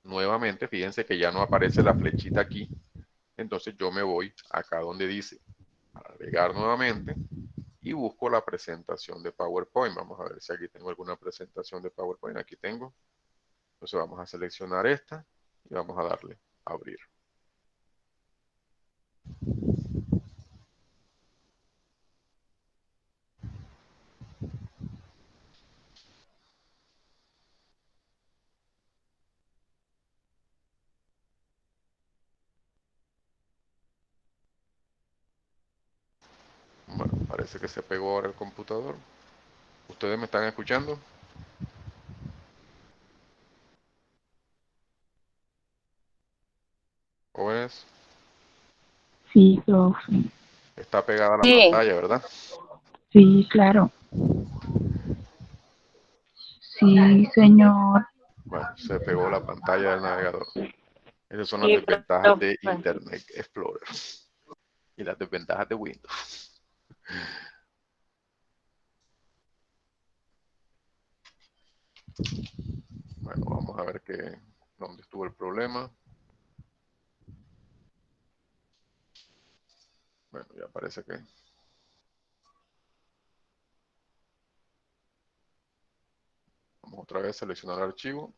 Nuevamente, fíjense que ya no aparece la flechita aquí. Entonces yo me voy acá donde dice agregar nuevamente y busco la presentación de PowerPoint. Vamos a ver si aquí tengo alguna presentación de PowerPoint. Aquí tengo. Entonces vamos a seleccionar esta y vamos a darle a abrir. Bueno, parece que se pegó ahora el computador. ¿Ustedes me están escuchando? Jóvenes, Sí, profe. está pegada la Sí, pantalla, ¿verdad? Sí, claro. Sí, señor. Bueno, se pegó la pantalla del navegador. Esas son las sí, desventajas profe. de Internet Explorer y las desventajas de Windows. Bueno, vamos a ver dónde estuvo el problema. Bueno, ya parece que... Vamos otra vez a seleccionar archivo.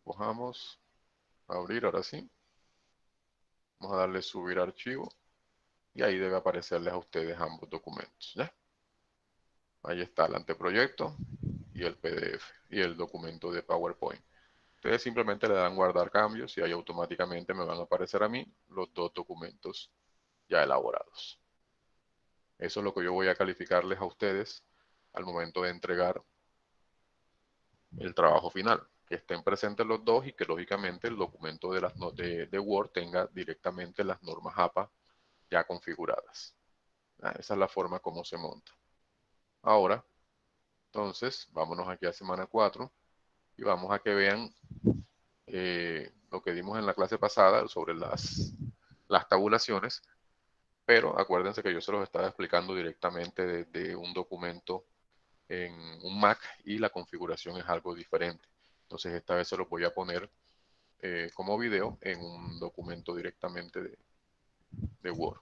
Cojamos, abrir, ahora sí. Vamos a darle subir archivo. Y ahí debe aparecerles a ustedes ambos documentos, ¿ya? Ahí está el anteproyecto y y el PDF y el documento de PowerPoint. Ustedes simplemente le dan guardar cambios y ahí automáticamente me van a aparecer a mí los dos documentos ya elaborados. Eso es lo que yo voy a calificarles a ustedes al momento de entregar el trabajo final. Que estén presentes los dos y que lógicamente el documento de Word tenga directamente las normas APA ya configuradas. Esa es la forma como se monta. Ahora, entonces, vámonos aquí a semana 4 y vamos a que vean lo que dimos en la clase pasada sobre las tabulaciones, pero acuérdense que yo se los estaba explicando directamente desde un documento en un Mac y la configuración es algo diferente. Entonces esta vez se los voy a poner como video en un documento directamente de Word.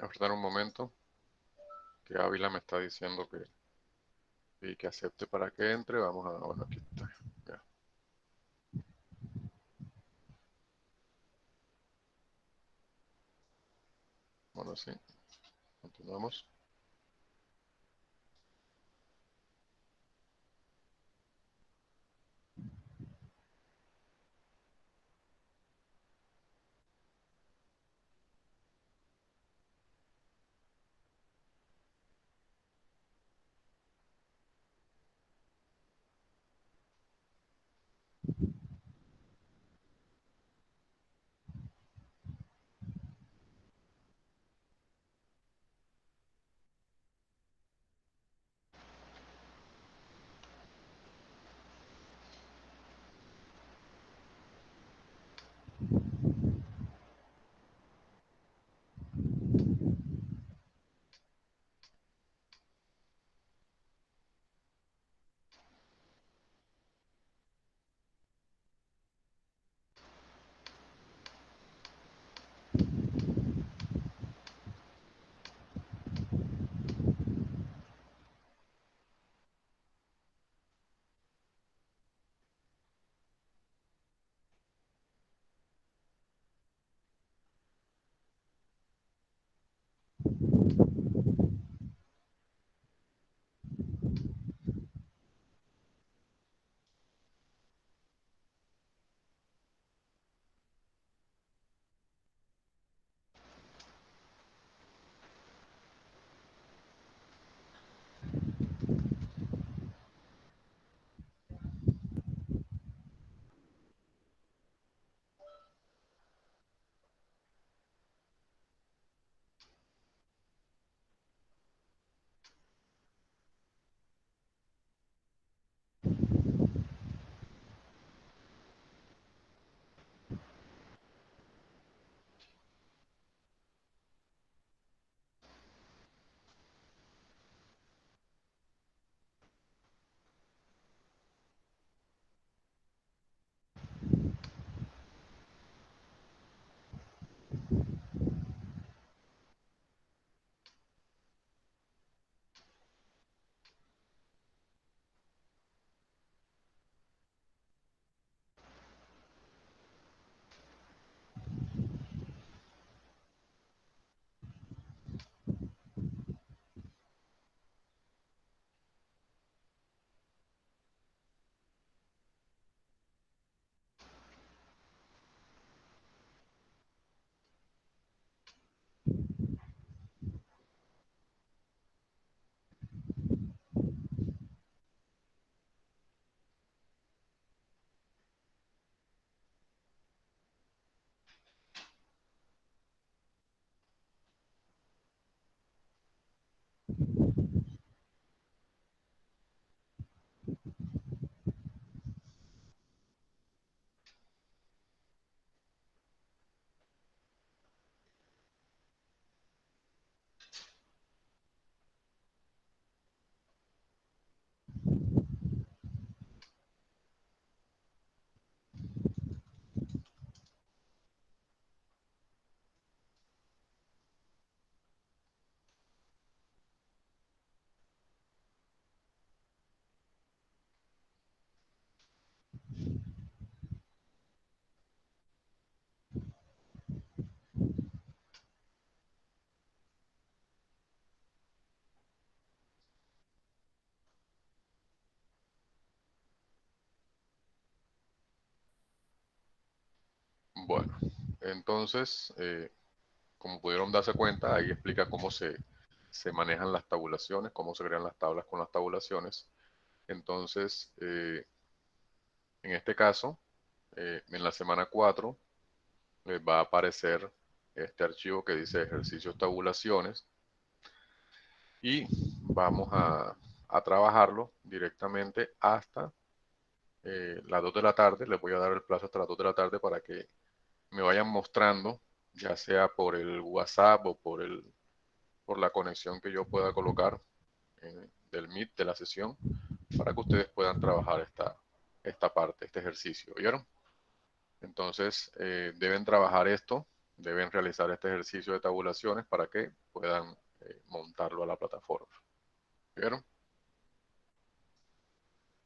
a esperar un momento, que Ávila me está diciendo que acepte para que entre. Vamos a, bueno, aquí está. Ya. Bueno, sí, continuamos. Bueno, entonces, como pudieron darse cuenta, ahí explica cómo se manejan las tabulaciones, cómo se crean las tablas con las tabulaciones. Entonces, en este caso, en la semana 4 les va a aparecer este archivo que dice ejercicios tabulaciones y vamos a trabajarlo directamente hasta las 2 de la tarde. Les voy a dar el plazo hasta las 2 de la tarde para que me vayan mostrando, ya sea por el WhatsApp o por la conexión que yo pueda colocar del Meet de la sesión, para que ustedes puedan trabajar esta parte, este ejercicio. ¿Vieron? Entonces, deben trabajar esto deben realizar este ejercicio de tabulaciones para que puedan montarlo a la plataforma. ¿Vieron?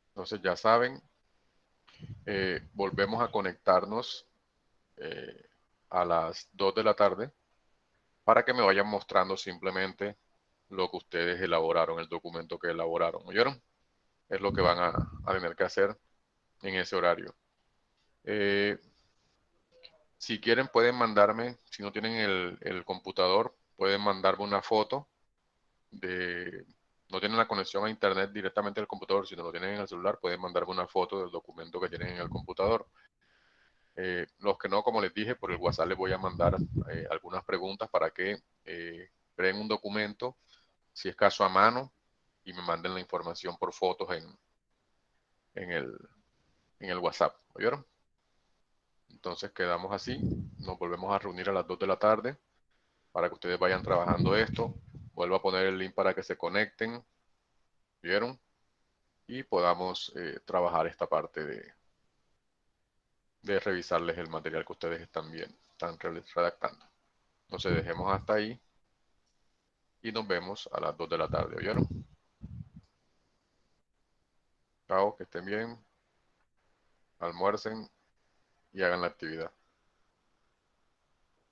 Entonces ya saben, volvemos a conectarnos a las 2 de la tarde para que me vayan mostrando simplemente lo que ustedes elaboraron, el documento que elaboraron. ¿Oyeron? Es lo que van a tener que hacer en ese horario. Si quieren pueden mandarme, si no tienen el computador, pueden mandarme una foto no tienen la conexión a internet directamente del computador, sino lo tienen en el celular, pueden mandarme una foto del documento que tienen en el computador. Los que no, como les dije, por el WhatsApp les voy a mandar algunas preguntas para que creen un documento, si es caso a mano, y me manden la información por fotos en el WhatsApp. ¿Oyeron? Entonces quedamos así, nos volvemos a reunir a las 2 de la tarde para que ustedes vayan trabajando esto. Vuelvo a poner el link para que se conecten, ¿vieron? Y podamos trabajar esta parte de revisarles el material que ustedes están redactando. Entonces dejemos hasta ahí y nos vemos a las 2 de la tarde, ¿oyeron? Chao, que estén bien, almuercen y hagan la actividad.